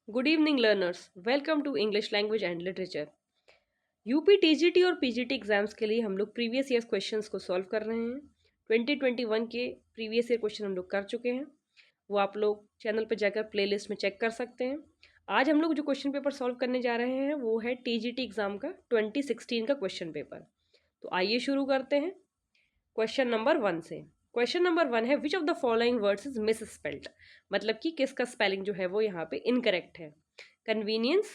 Good evening learners, welcome to English language and literature. UP TGT और PGT exams के लिए हम लोग प्रीवियस ईयर क्वेश्चंस को सॉल्व कर रहे हैं। 2021 के प्रीवियस ईयर क्वेश्चन हम लोग कर चुके हैं, वो आप लोग चैनल पर जाकर प्लेलिस्ट में चेक कर सकते हैं। आज हम लोग जो क्वेश्चन पेपर सॉल्व करने जा रहे हैं वो है टीजीटी एग्जाम का 2016 का क्वेश्चन पेपर। तो आइए शुरू करते हैं क्वेश्चन नंबर 1 से। क्वेश्चन नंबर 1 है which of the following words is miss spelled, मतलब कि किसका स्पेलिंग जो है वो यहाँ पे इनकरेक्ट है। Convenience,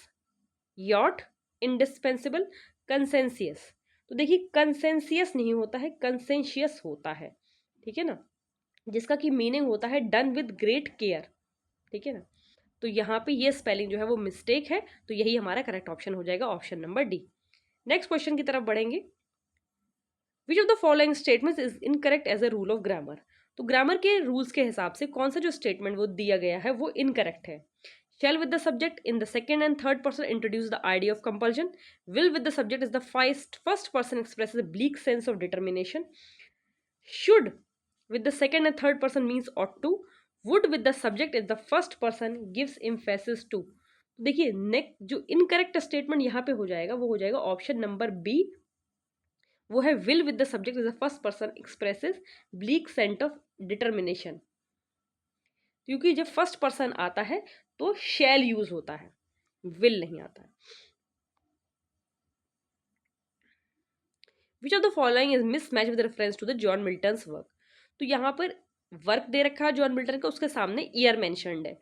yacht, indispensable, consensus. तो देखिए कंसेंसियस नहीं होता है, कंसेंशियस होता है, ठीक है ना, जिसका कि मीनिंग होता है डन विद ग्रेट केयर, ठीक है ना। तो यहाँ पे ये स्पेलिंग जो है वो मिस्टेक है, तो यही हमारा करेक्ट ऑप्शन हो जाएगा, option number D. Next question की तरफ बढ़ेंगे। Which of the following statement is incorrect as a rule of grammar. तो ग्रामर के रूल्स के हिसाब से कौन सा जो स्टेटमेंट वो दिया गया है वो इनकरेक्ट है। Shall with the subject in the second and third person introduce the idea of compulsion. Will with the subject is the first person expresses a bleak sense of determination. Should with the second and third person means ought to. Would with the subject is the first person gives emphasis to. देखिए next जो incorrect statement यहाँ पे हो जाएगा वो हो जाएगा option number B, वो है will with the subject is the first person expresses bleak sent of determination. क्योंकि जब फर्स्ट पर्सन आता है तो शैल यूज होता है, विल नहीं आता है। Which of the following is mismatch with reference to the John Milton's work. तो यहाँ पर वर्क दे रखा है जॉन मिल्टन का, उसके सामने ईयर मेंशन्ड है,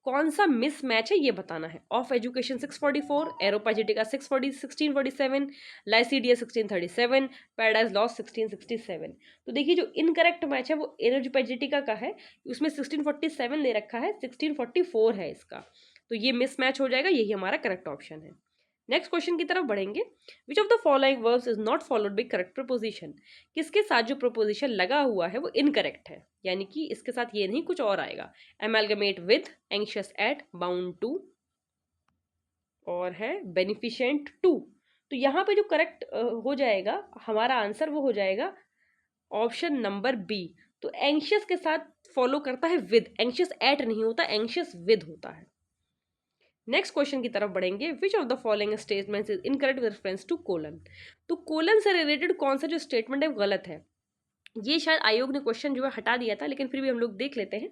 कौन सा मिस मैच है ये बताना है। Of education 644, एरोपाजिटिका 1647, लाइसीडिया 1637, paradise loss 1667। तो देखिए जो इनकरेक्ट मैच है वो एरोपाजिटिका का है, उसमें 1647 ले रखा है, 1644 है इसका, तो ये मिस मैच हो जाएगा, यही हमारा करेक्ट ऑप्शन है। नेक्स्ट क्वेश्चन की तरफ बढ़ेंगे। Which of the following verbs is not followed by correct preposition. किसके साथ जो प्रपोजिशन लगा हुआ है वो इनकरेक्ट है, यानी कि इसके साथ ये नहीं कुछ और आएगा। Amalgamate with, anxious at, bound to, और है बेनिफिशिएंट टू। तो यहाँ पे जो करेक्ट हो जाएगा हमारा आंसर वो हो जाएगा ऑप्शन नंबर बी। तो एंशियस के साथ फॉलो करता है विद, एंशियस एट नहीं होता, एंशियस विद होता है। नेक्स्ट क्वेश्चन की तरफ बढ़ेंगे। Which of the following statements is incorrect with reference to colon. तो कोलन से रिलेटेड कौन सा जो स्टेटमेंट है वो गलत है। ये शायद आयोग ने क्वेश्चन जो है हटा दिया था, लेकिन फिर भी हम लोग देख लेते हैं।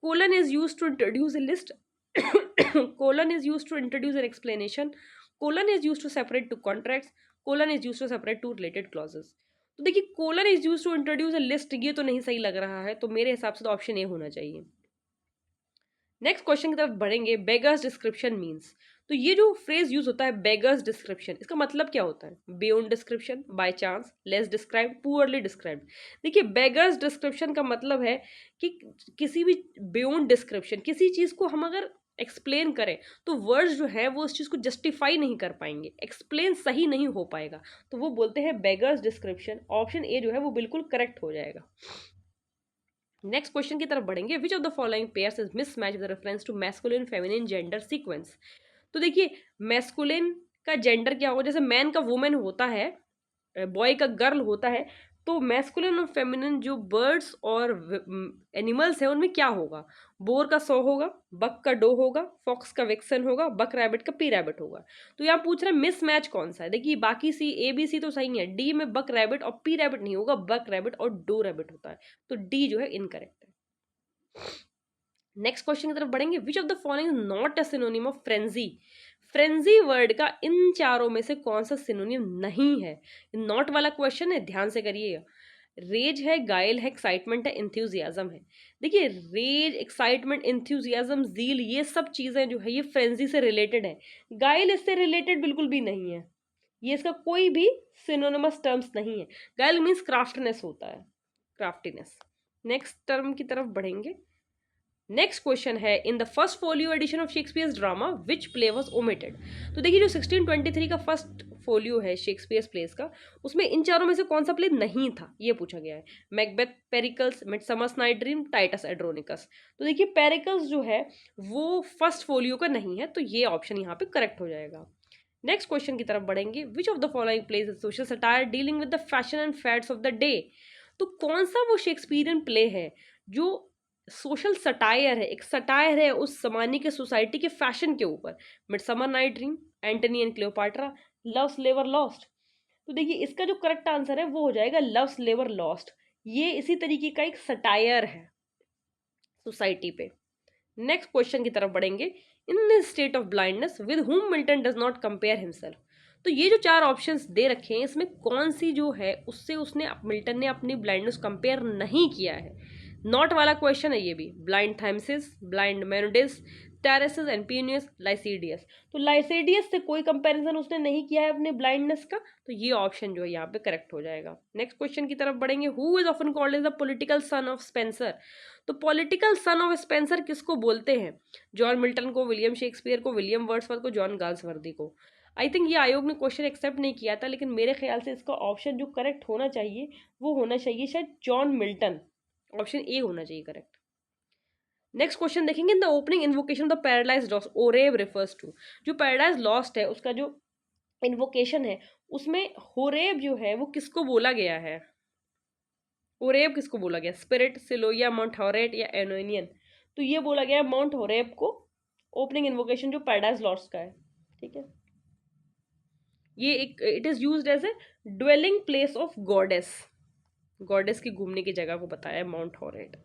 Colon is used to introduce a list, colon is used to introduce an explanation, colon is used to separate two contracts, colon is used to separate two related clauses. तो देखिए colon is used to introduce a list, ये तो नहीं सही लग रहा है, तो मेरे हिसाब से तो ऑप्शन ए होना चाहिए। नेक्स्ट क्वेश्चन की तरफ बढ़ेंगे। Beggars description means. तो ये जो फ्रेज यूज होता है बेगर्स डिस्क्रिप्शन, इसका मतलब क्या होता है। Beyond description, by chance, less described, poorly described. देखिए बेगर्स डिस्क्रिप्शन का मतलब है कि किसी भी बियॉन्ड डिस्क्रिप्शन, किसी चीज को हम अगर एक्सप्लेन करें तो वर्ड्स जो है वो उस चीज को जस्टिफाई नहीं कर पाएंगे, एक्सप्लेन सही नहीं हो पाएगा, तो वो बोलते हैं बेगर्स डिस्क्रिप्शन। ऑप्शन ए जो है वो बिल्कुल करेक्ट हो जाएगा। नेक्स्ट क्वेश्चन की तरफ बढ़ेंगे। Which of the following pairs is mismatch with reference to masculine feminine gender sequence. तो देखिए मैस्कुलिन का जेंडर क्या होगा, जैसे मैन का वुमेन होता है, बॉय का गर्ल होता है, तो मैस्कुलिन और फेमिनिन जो बर्ड्स और एनिमल्स हैं उनमें क्या होगा। बोर का सौ होगा, बक का डो होगा, फॉक्स का विक्सन होगा, बक रैबिट का पी रैबिट होगा। तो यहाँ पूछ रहे हैं मिस मैच कौन सा है। देखिए बाकी सी ए बी सी तो सही है, डी में बक रैबिट और पी रैबिट नहीं होगा, बक रैबिट और डो रैबिट होता है, तो डी जो है इनकरेक्ट है। नेक्स्ट क्वेश्चन की तरफ बढ़ेंगे। Which of the following not a synonym of frenzy. Frenzy word का इन चारों में से कौन सा सिनोनिम नहीं है। नॉट वाला क्वेश्चन है, ध्यान से करिएगा। रेज है, गाइल है, एक्साइटमेंट है, इंथ्यूजियाज्म है। देखिए रेज, एक्साइटमेंट, इंथ्यूजियाज्म, जील, ये सब चीजें जो है ये फ्रेंजी से रिलेटेड है। गाइल इससे रिलेटेड बिल्कुल भी नहीं है, ये इसका कोई भी सिनोनिमस टर्म्स नहीं है। गाइल मीन्स क्राफ्टनेस होता है, क्राफ्टीनेस। नेक्स्ट टर्म की तरफ बढ़ेंगे। नेक्स्ट क्वेश्चन है in the first folio edition of Shakespeare's drama which play was omitted. तो देखिए जो 1623 का फर्स्ट फोलियो है शेक्सपियर्स प्लेस का, उसमें इन चारों में से कौन सा प्ले नहीं था ये पूछा गया है। Macbeth, Pericles, Midsummer's night Dream, Titus Andronicus. तो देखिए पेरिकल्स जो है वो फर्स्ट फोलियो का नहीं है, तो ये ऑप्शन यहाँ पे करेक्ट हो जाएगा। नेक्स्ट क्वेश्चन की तरफ बढ़ेंगे। Which of the following plays is social satire dealing with the fashion and fads of the day. तो कौन सा वो शेक्सपियरियन प्ले है जो सोशल सटायर है, एक सटायर है उस जमाने के सोसाइटी के फैशन के ऊपर। Midsummer Night dream, Antony and Cleopatra, love's स्लेवर लॉस्ट। तो देखिए इसका जो करेक्ट आंसर है वो हो जाएगा लव स्लेवर लॉस्ट। ये इसी तरीके का एक सटायर है सोसाइटी पे। नेक्स्ट क्वेश्चन की तरफ बढ़ेंगे। In this state of blindness with whom Milton does not compare himself. तो ये जो चार ऑप्शंस दे रखे हैं इसमें कौन सी जो है उससे उसने मिल्टन ने अपनी ब्लाइंडनेस कंपेयर नहीं किया है। नॉट वाला क्वेश्चन है ये भी। Blind Thamyris, blind Maeonides, Tiresias and Phineus, Lycidas. तो लाइसीडियस से कोई कंपैरिजन उसने नहीं किया है अपने ब्लाइंडनेस का, तो ये ऑप्शन जो है यहाँ पे करेक्ट हो जाएगा। नेक्स्ट क्वेश्चन की तरफ बढ़ेंगे। Who is often called as the political son of Spenser. तो पॉलिटिकल सन ऑफ स्पेंसर किसको बोलते हैं? जॉन मिल्टन को, विलियम शेक्सपियर को, विलियम वर्ड्सवर्थ को, जॉन गाल्सवर्दी को। आई थिंक ये आयोग ने क्वेश्चन एक्सेप्ट नहीं किया था, लेकिन मेरे ख्याल से इसका ऑप्शन जो करेक्ट होना चाहिए वो होना चाहिए शायद जॉन मिल्टन। ऑप्शन ए होना चाहिए करेक्ट। नेक्स्ट क्वेश्चन देखेंगे। In the opening invocation the Paradise Lost Oreb refers to. जो पैराडाइज लॉस्ट है उसका जो इन्वोकेशन है उसमें होरेब जो है वो किसको बोला गया है? ओरेब किसको बोला गया? स्पिरिट, सिलोया, माउंट हॉरेट या एनोनियन। तो ये बोला गया माउंट हॉरेब को ओपनिंग इन्वोकेशन जो पैराडाइज लॉस्ट का है। ठीक है, ये एक it is used as a dwelling place of goddess. Goddess की घूमने की जगह को बताया है माउंट हॉरेट।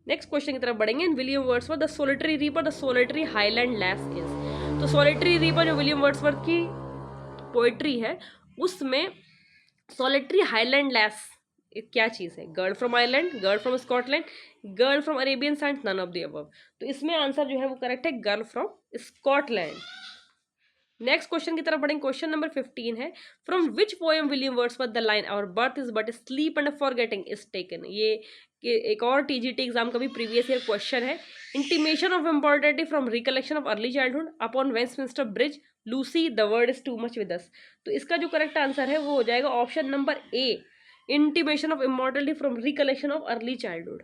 नेक्स्ट क्वेश्चन की तरफ बढ़ेंगे। In William Wordsworth the solitary reaper the solitary highland lass is. तो सोलिटरी रीपर जो विलियम वर्ड्सवर्थ की पोएट्री है उसमें सोलिटरी हाईलैंड लैस क्या चीज है? Girl from Ireland, girl from Scotland, girl from Arabian sand, none of the above. तो इसमें आंसर जो है वो करेक्ट है girl from Scotland. Next question की तरफ बढ़ेंगे। क्वेश्चन नंबर 15 है। From which poem William Wordsworth the line our birth is but sleep and forgetting is taken. ये एक और टीजीटी एग्जाम का भी प्रीवियस ईयर क्वेश्चन है। Intimation of immortality from recollection of early childhood upon Westminster Bridge, Lucy, the world is too much with us. तो इसका जो correct answer है वो हो जाएगा option number a, intimation of immortality from recollection of early childhood.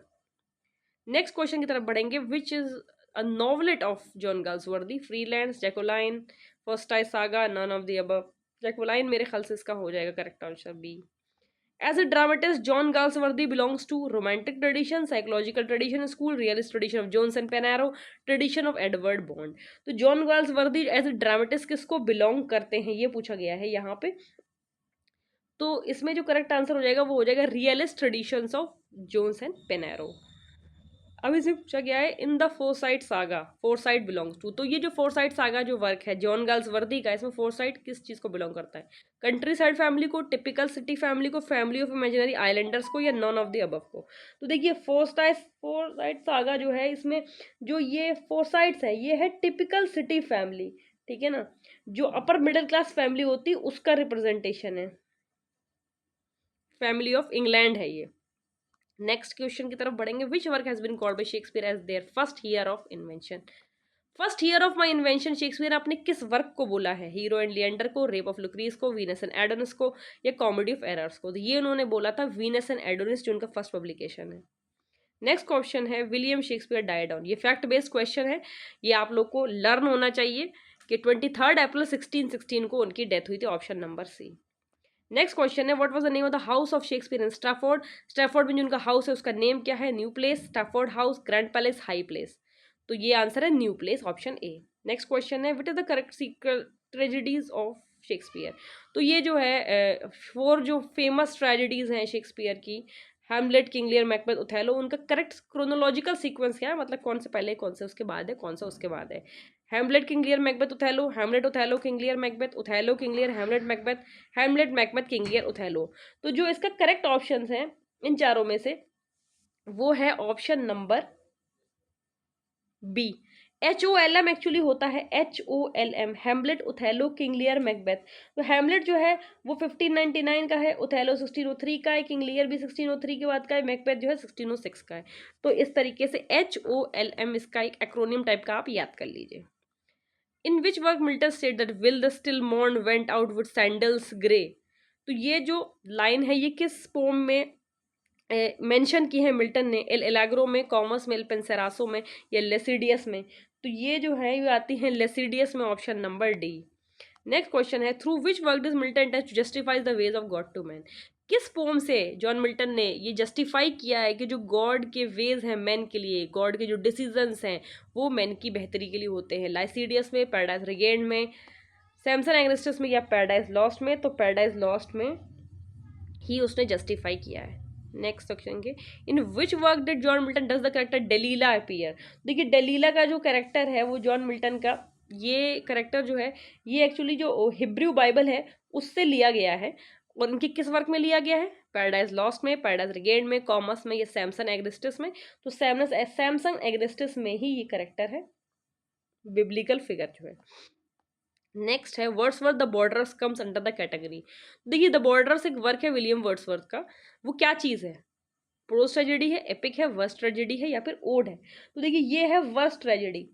Next question की तरफ बढ़ेंगे। Which is a नॉवलेट of John Galsworthy? Freelands, Jocelyn, Forsyte saga, none of the above. Jocelyn मेरे ख्याल से इसका हो जाएगा correct answer b. As a dramatist, John Galsworthy belongs to romantic tradition, psychological tradition, school realist tradition of Jones and Panaro, tradition of Edward Bond। तो John Galsworthy as a dramatist किसको belong करते हैं ये पूछा गया है यहाँ पे। तो इसमें जो करेक्ट आंसर हो जाएगा वो हो जाएगा realist traditions of Jones and Pinero. अब इसमें पूछा गया है in the Forsyte saga Forsyte belongs to. तो ये जो फोरसाइट सागा जो वर्क है जॉन गाल्सवर्दी का, इसमें फोरसाइट किस चीज को बिलोंग करता है? कंट्री साइड फैमिली को, टिपिकल सिटी फैमिली को, फैमिली ऑफ इमेजिनरी आइलैंडर्स को, या नॉन ऑफ द अबव को। तो देखिए फोरसाइट सागा जो है इसमें जो ये फोरसाइट्स है ये है टिपिकल सिटी फैमिली। ठीक है ना, जो अपर मिडिल क्लास फैमिली होती है उसका रिप्रेजेंटेशन है, फैमिली ऑफ इंग्लैंड है ये। नेक्स्ट क्वेश्चन की तरफ बढ़ेंगे। Which work has been called by Shakespeare as their first year of invention? First year of my invention Shakespeare ने अपने किस वर्क को बोला है? हीरो एंड लिएंडर को, रेप ऑफ लुक्रीज को, वीनस एंड एडोनिस को, या कॉमेडी ऑफ एरर्स को। तो ये उन्होंने बोला था वीनस एंड एडोनिस जो उनका फर्स्ट पब्लिकेशन है। नेक्स्ट क्वेश्चन है विलियम शेक्सपियर डाइड ऑन। ये फैक्ट बेस्ड क्वेश्चन है, ये आप लोग को लर्न होना चाहिए कि 23 अप्रैल 1616 को उनकी डेथ हुई थी। Option number c. Next question है what was the name of the house of Shakespeare in Stratford? Stratford में जो उनका हाउस है उसका नेम क्या है? New place, Stratford house, grand palace, high place. तो ये आंसर है new place, option a. Next question है what is the correct sequel tragedies of Shakespeare? तो ये जो है 4 जो फेमस ट्रेजेडीज हैं शेक्सपियर की, Hamlet, king Lear, Macbeth, Othello, उनका करेक्ट क्रोनोलॉजिकल सीक्वेंस क्या है? मतलब कौन से पहले, कौन से उसके बाद है, कौन सा उसके बाद है? Hamlet, king Lear, Macbeth, Othello, Hamlet, Othello, King Lear, Macbeth, Othello, King लियर, Hamlet, Macbeth, Hamlet, Macbeth, King Lear, Othello. तो जो इसका करेक्ट ऑप्शन है इन चारों में से वो है option number B. HOLM actually होता है HOLM, Hamlet, Othello, King Lear, Macbeth. तो हैमलेट जो है वो 1599 का है, ओथेलो 1603 का है, किंग लियर भी 1603 के बाद का है, मैकबेथ जो है 1606 का है। तो इस तरीके से HOLM इसका एक एक्रोनियम टाइप का आप याद कर लीजिए। In which work Milton state that while the still morn went out with sandals grey. तो ये जो लाइन है ये किस पोम में मेंशन की है मिल्टन ने? एल एलाग्रो में, कॉमर्स में, एल पेंसेरासो में, या लेसिडियस में? तो ये जो है ये आती है लेसिडियस में, option number D. Next question है through which work does Milton test to justify the ways of God to man? किस पोम से जॉन मिल्टन ने ये जस्टिफाई किया है कि जो गॉड के वेज हैं मैन के लिए, गॉड के जो डिसीजंस हैं वो मैन की बेहतरी के लिए होते हैं? लाइसीडियस में, पैराडाइज रिगेन्ड में, सैमसन एग्रिस्टस में, या पैराडाइज लॉस्ट में? तो पैराडाइज लॉस्ट में ही उसने जस्टिफाई किया है। नेक्स्ट सेक्शन के, in which work did John Milton does the character Delilah appear? देखिए डेलीला का जो करेक्टर है वो जॉन मिल्टन का, ये करेक्टर जो है ये एक्चुअली जो हिब्रू बाइबल है उससे लिया गया है। और उनकी किस वर्क में लिया गया है? पैराडाइज लॉस्ट में, पैराडाइज रिगेन्ड में, कॉमर्स में, या सैमसन एग्रिस्टस में? तो सैमसन एग्रिस्टस में ही ये करेक्टर है, बिब्लिकल फिगर जो है। नेक्स्ट है Wordsworth the borders comes under the category. देखिए द बॉर्डर्स एक वर्क है विलियम वर्ड्सवर्थ का, वो क्या चीज़ है? प्रोज ट्रेजेडी है, एपिक है, वर्स्ट ट्रेजेडी है, या फिर ओड है? तो देखिए ये है वर्स्ट ट्रेजेडी।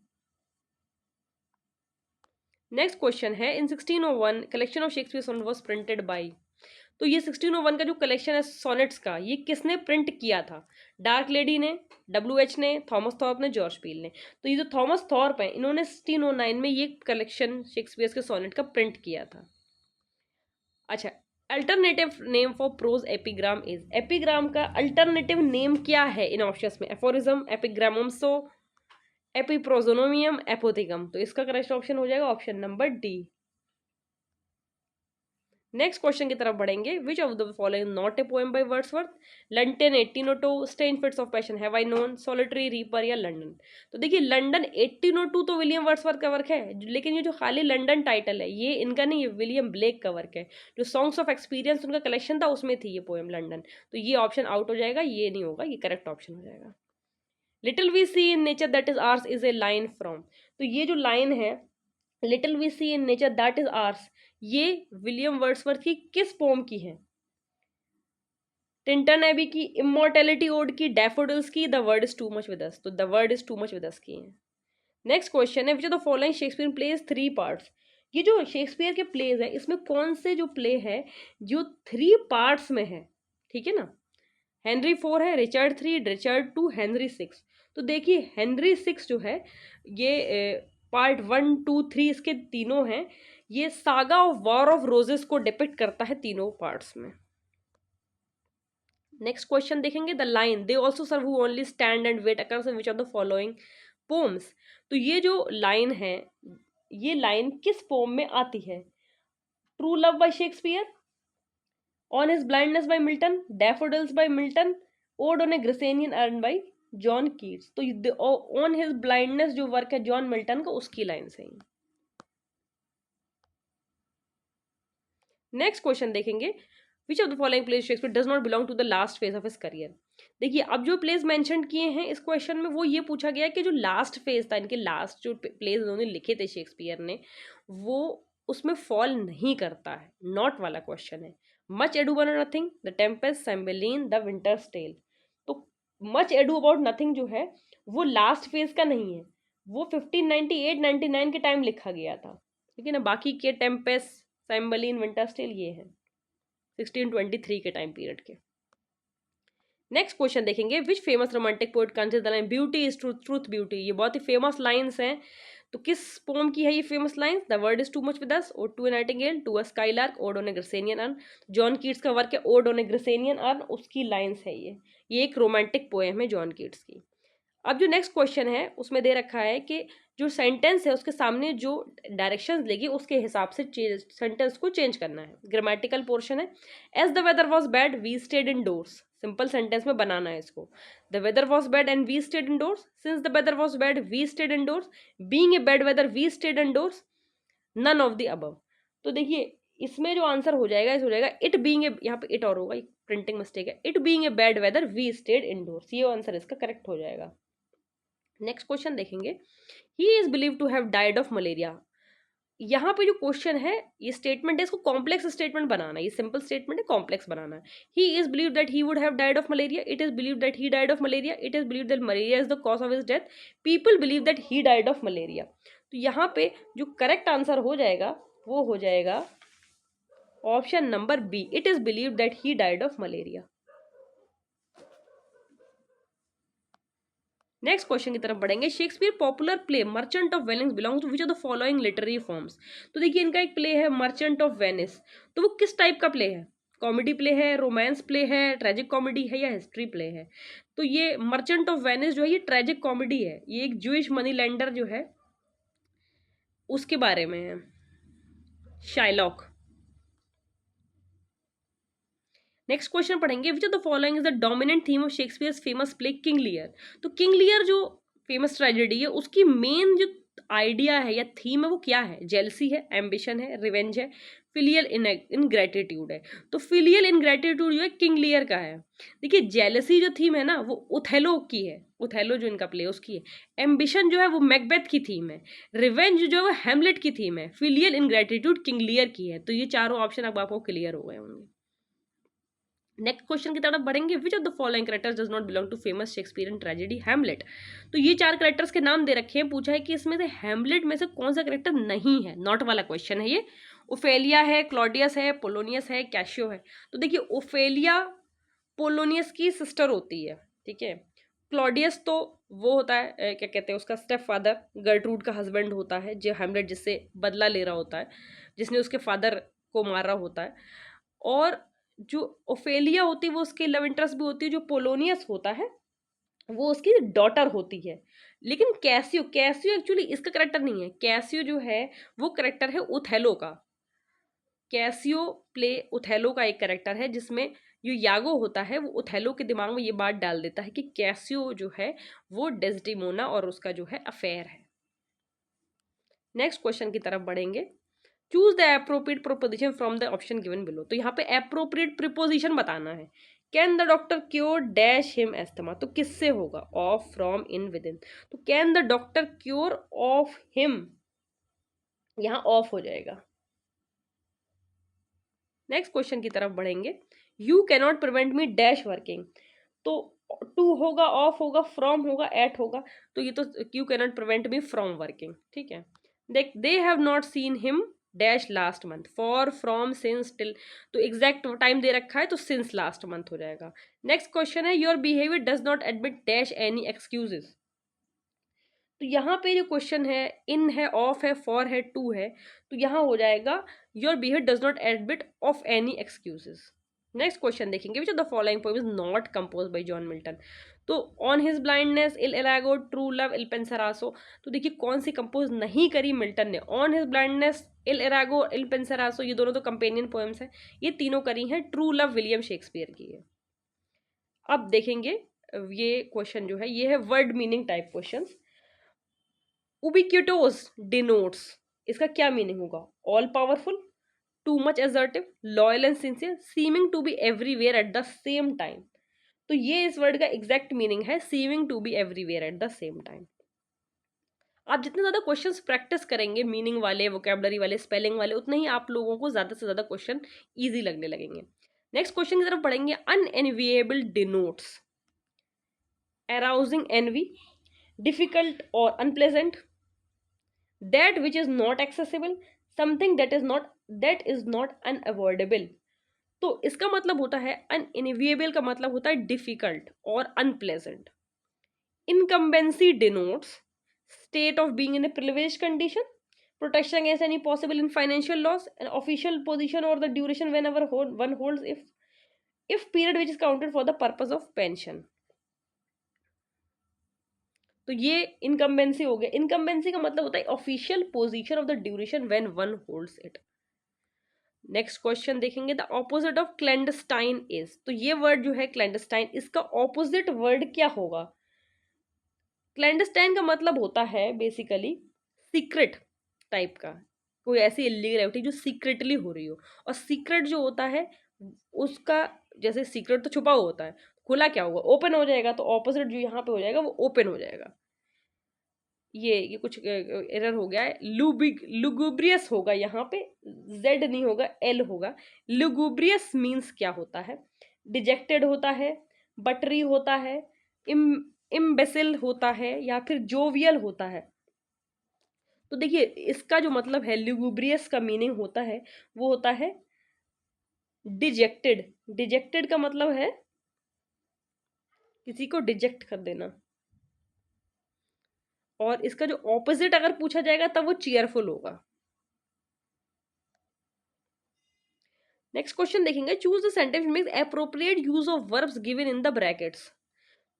नेक्स्ट क्वेश्चन है, in 1601 collection of Shakespeare sonnet was printed by. तो ये 1601 का जो कलेक्शन है सोनेट्स का, ये किसने प्रिंट किया था? डार्क लेडी ने, WH ने, थॉमस थॉर्प ने, जॉर्ज पील ने? तो ये जो थॉमस थॉर्प है इन्होंने 1609 में ये कलेक्शन शेक्सपियर के सोनेट का प्रिंट किया था। अच्छा, alternative name for prose epigram is? Epigram का अल्टरनेटिव नेम क्या है इन ऑप्शंस में? एफोरिज्म, एपिग्रामम्सो, एपिप्रोजोनोमियम, एपोथिगम? तो इसका करेक्ट ऑप्शन हो जाएगा option number D. Next question की तरफ बढ़ेंगे, which of the following not a poem by Wordsworth? London 1802, stay in fits of passion, have I known, solitary reaper, या लंडन? तो देखिए लंडन 1802 तो विलियम वर्ड्सवर्थ का वर्क है, लेकिन ये जो खाली लंडन टाइटल है ये इनका नहीं, ये विलियम ब्लेक का वर्क है। जो सॉन्ग्स ऑफ एक्सपीरियंस उनका कलेक्शन था उसमें थी ये पोएम लंडन। तो ये ऑप्शन आउट हो जाएगा, ये नहीं होगा, ये करेक्ट ऑप्शन हो जाएगा। Little we see in nature that is ours is a line from. तो ये जो लाइन है little we see in nature that is ours, ये विलियम वर्ड्सवर्थ की किस पोम की है? टिंटन एबी की, इमॉर्टेलिटी ओड की, डैफोडिल्स की, the world is too much with us? तो the world is too much with us की है। नेक्स्ट क्वेश्चन है, which of the following Shakespeare pledge 3 parts? ये जो शेक्सपियर के प्लेज है इसमें कौन से जो प्ले है जो 3 पार्ट्स में है? ठीक है ना, हेनरी 4 है, रिचर्ड 3, रिचर्ड 2, हेनरी 6। तो देखिए हेनरी 6 जो है ये पार्ट 1, 2, 3 इसके तीनों हैं। ये saga of War of Roses को डिपिक्ट करता है तीनों पार्ट्स में। नेक्स्ट क्वेश्चन देखेंगे, the line they also serve who only stand and wait occurs in which of the following poems? तो ये जो लाइन है ये लाइन किस पोम में आती है? True love by Shakespeare, on his blindness by Milton, daffodils by Milton, ode on a Grecian urn by John Keats? तो ऑन हिज ब्लाइंडनेस जो वर्क है जॉन मिल्टन का उसकी लाइन से ही। नेक्स्ट क्वेश्चन देखेंगे, which of the following plays Shakespeare does not belong to the last phase of his career? देखिए अब जो प्लेस मेंशन किए हैं इस क्वेश्चन में वो ये पूछा गया है कि जो लास्ट फेज था, इनके लास्ट जो प्लेस उन्होंने लिखे थे शेक्सपियर ने, वो उसमें फॉल नहीं करता है, नॉट वाला क्वेश्चन है। Much ado about nothing, the tempest, Cymbeline, the winter's tale? तो मच एडू अबाउट नथिंग जो है वो लास्ट फेज का नहीं है, वो 1598-99 के टाइम लिखा गया था, ठीक है ना। बाकी के टेम्पेस्ट, साइम्बेलिन, विंटर्स टेल ये है 1623 के टाइम पीरियड के। नेक्स्ट क्वेश्चन देखेंगे, which famous romantic poet consider the line beauty is truth, truth beauty? ये बहुत ही फेमस लाइंस हैं। तो किस पोम की है ये famous lines? The world is too much with us, ode to a nightingale, to a skylark, ode on a Grecian urn? John Keats का work है ode on a Grecian urn, उसकी lines है ये एक romantic poem है John Keats की। अब जो नेक्स्ट क्वेश्चन है उसमें दे रखा है कि जो सेंटेंस है उसके सामने जो डायरेक्शंस लेगी उसके हिसाब से सेंटेंस को चेंज करना है। ग्रामेटिकल पोर्शन है, as the weather was bad we stayed indoors, simple sentence में बनाना है इसको। The weather was bad and we stayed indoors, since the weather was bad we stayed indoors, being a bad weather we stayed indoors, none of the above? तो देखिए इसमें जो answer हो जाएगा इस हो जाएगा it being ए, यहाँ पे इट और होगा, प्रिंटिंग मिस्टेक है, it being a bad weather we stayed indoors, ये आंसर इसका करेक्ट हो जाएगा। नेक्स्ट क्वेश्चन देखेंगे, he is believe to have died of malaria. यहाँ पे जो क्वेश्चन है ये स्टेटमेंट है, इसको कॉम्प्लेक्स स्टेटमेंट बनाना है, ये सिंपल स्टेटमेंट है, कॉम्प्लेक्स बनाना है। ही is believe that he would have died of malaria, it is believe that he died of malaria, it is believe that malaria is the cause of his death, people believe that he died of malaria. तो यहाँ पे जो correct answer हो जाएगा वो हो जाएगा option number B, it is believe that he died of malaria. Next question की तरफ बढ़ेंगे, Shakespeare popular play Merchant of Venice belongs to which of the following literary forms? तो देखिए इनका एक प्ले है मर्चेंट ऑफ वेनिस, तो वो किस टाइप का प्ले है? कॉमेडी प्ले है, रोमांस प्ले है, ट्रेजिक कॉमेडी है या हिस्ट्री प्ले है? तो ये मर्चेंट ऑफ वेनिस जो है ये ट्रेजिक कॉमेडी है, ये एक जूइश मनी लेंडर जो है उसके बारे में है, शाइलॉक। नेक्स्ट क्वेश्चन पढ़ेंगे, विच of the following is the dominant theme of Shakespeare's famous play King Lear? तो किंग लियर जो फेमस ट्रेजेडी है उसकी मेन जो आइडिया है या थीम है वो क्या है? जेलसी है, एम्बिशन है, रिवेंज है, फिलियल इनग्रेटिट्यूड है। तो फिलियल इनग्रेटिट्यूड जो है किंग लियर का है। देखिए जेलसी जो थीम है ना वो उथेलो की है, उथेलो जो इनका प्ले उसकी है। एम्बिशन जो है वो मैकबेथ की थीम है। रिवेंज जो है वो हैमलेट की थीम है। फिलियल इनग्रेटिट्यूड किंग लियर की है। तो ये चारों ऑप्शन अब आपको क्लियर हो गए होंगे। नेक्स्ट क्वेश्चन की तरफ बढ़ेंगे, which of the following characters does not belong to famous Shakespearean tragedy Hamlet? तो ये चार कैरेक्टर्स के नाम दे रखे हैं, पूछा है कि इसमें से हैमलेट में से कौन सा कैरेक्टर नहीं है, नॉट वाला क्वेश्चन है ये। ओफेलिया है, क्लॉडियस है, पोलोनियस है, कैशियो है। तो देखिए ओफेलिया पोलोनियस की सिस्टर होती है, ठीक है। क्लॉडियस तो वो होता है क्या कहते हैं उसका स्टेप फादर, गर्ट्रूड का हस्बैंड होता है, जो हैमलेट जिससे बदला ले रहा होता है, जिसने उसके फादर को मारा होता है। और जो ओफेलिया होती है वो उसकी लव इंटरेस्ट भी होती है। जो पोलोनियस होता है वो उसकी डॉटर होती है। लेकिन कैसियो, कैसियो एक्चुअली इसका करेक्टर नहीं है। कैसियो जो है वो करेक्टर है उथेलो का। कैसियो प्ले उथेलो का एक करेक्टर है जिसमें जो यागो होता है वो उथेलो के दिमाग में ये बात डाल देता है कि कैसियो जो है वो डेस्डिमोना और उसका जो है अफेयर है। नेक्स्ट क्वेश्चन की तरफ बढ़ेंगे, choose the appropriate proposition from the option given below. तो यहाँ पे एप्रोप्रिएट प्रिपोजिशन बताना है। Can the doctor cure dash him asthma? तो किससे होगा? Of, from, in, with in. तो can the doctor cure of him, यहाँ ऑफ हो जाएगा। नेक्स्ट क्वेश्चन की तरफ बढ़ेंगे, you cannot prevent me dash working. तो टू होगा, ऑफ होगा, फ्रॉम होगा, एट होगा। तो ये तो you cannot prevent me from working, ठीक है। देख, they have not seen him dash last month, for, from, since, till. तो एग्जैक्ट टाइम दे रखा है तो सिंस लास्ट मंथ हो जाएगा। नेक्स्ट क्वेश्चन है, your behaviour does not admit dash any excuses. तो यहाँ पे जो क्वेश्चन है, इन है, ऑफ है, फॉर है, टू है, तो यहाँ हो जाएगा your behaviour does not admit of any excuses. Next question देखेंगे, which of the following poem is not compose by John Milton? तो on his blindness, Il Allegro, true love, Il Penseroso. तो देखिए कौन सी कंपोज नहीं करी Milton ने? On his blindness, Il Allegro, Il Penseroso, ये दोनों तो कंपेनियन पोएम्स हैं, ये तीनों करी हैं। ट्रू लव विलियम शेक्सपियर की है। अब देखेंगे ये क्वेश्चन जो है ये है word meaning type question. Ubiquitous denotes, इसका क्या मीनिंग होगा? All powerful, too much assertive, loyal and sincere, seeming to be everywhere at the same time. तो ये इस वर्ड का एग्जैक्ट मीनिंग है, seeming to be everywhere at the same time. आप जितने ज्यादा क्वेश्चंस प्रैक्टिस करेंगे मीनिंग वाले, वोकैबुलरी वाले, स्पेलिंग वाले, उतने ही आप लोगों को ज्यादा से ज्यादा क्वेश्चन ईजी लगने लगेंगे। नेक्स्ट क्वेश्चन की तरफ बढ़ेंगे, अनएनविएबल denotes arousing envy, difficult or unpleasant, that which is not accessible, something that is not unavoidable। तो इसका मतलब होता है अनइनविएबल का मतलब होता है डिफिकल्ट और unpleasant. Incumbency denotes state of being in A privileged condition, protection against any possible in financial loss, an official position or the duration whenever one holds, if period which is counted for the purpose of pension। तो ये incumbency हो गया। Incumbency का मतलब होता है official position of the duration when one holds it. Next question देखेंगे, the opposite of clandestine is. तो ये वर्ड जो है क्लैंडस्टाइन, इसका ऑपोजिट वर्ड क्या होगा? क्लैंडस्टाइन का मतलब होता है बेसिकली सीक्रेट टाइप का, कोई ऐसी इलीगल एक्टिविटी जो सीक्रेटली हो रही हो। और सीक्रेट जो होता है उसका, जैसे सीक्रेट तो छुपा हुआ होता है, खुला क्या होगा? ओपन हो जाएगा। तो ऑपोजिट जो यहाँ पे हो जाएगा वो ओपन हो जाएगा। ये कुछ एरर हो गया है। लुगुब्रियस होगा यहाँ पे, जेड नहीं होगा, एल होगा। लुगुब्रियस मीन्स क्या होता है? डिजेक्टेड होता है, बटरी होता है, इम्बेसिल होता है, या फिर जोवियल होता है। तो देखिए इसका जो मतलब है लुगुब्रियस का मीनिंग होता है वो होता है डिजेक्टेड। डिजेक्टेड का मतलब है किसी को डिजेक्ट कर देना। और इसका जो ऑपोजिट अगर पूछा जाएगा तब वो चीयरफुल होगा। नेक्स्ट क्वेश्चन देखेंगे, choose the sentence makes appropriate use of verbs given in the brackets.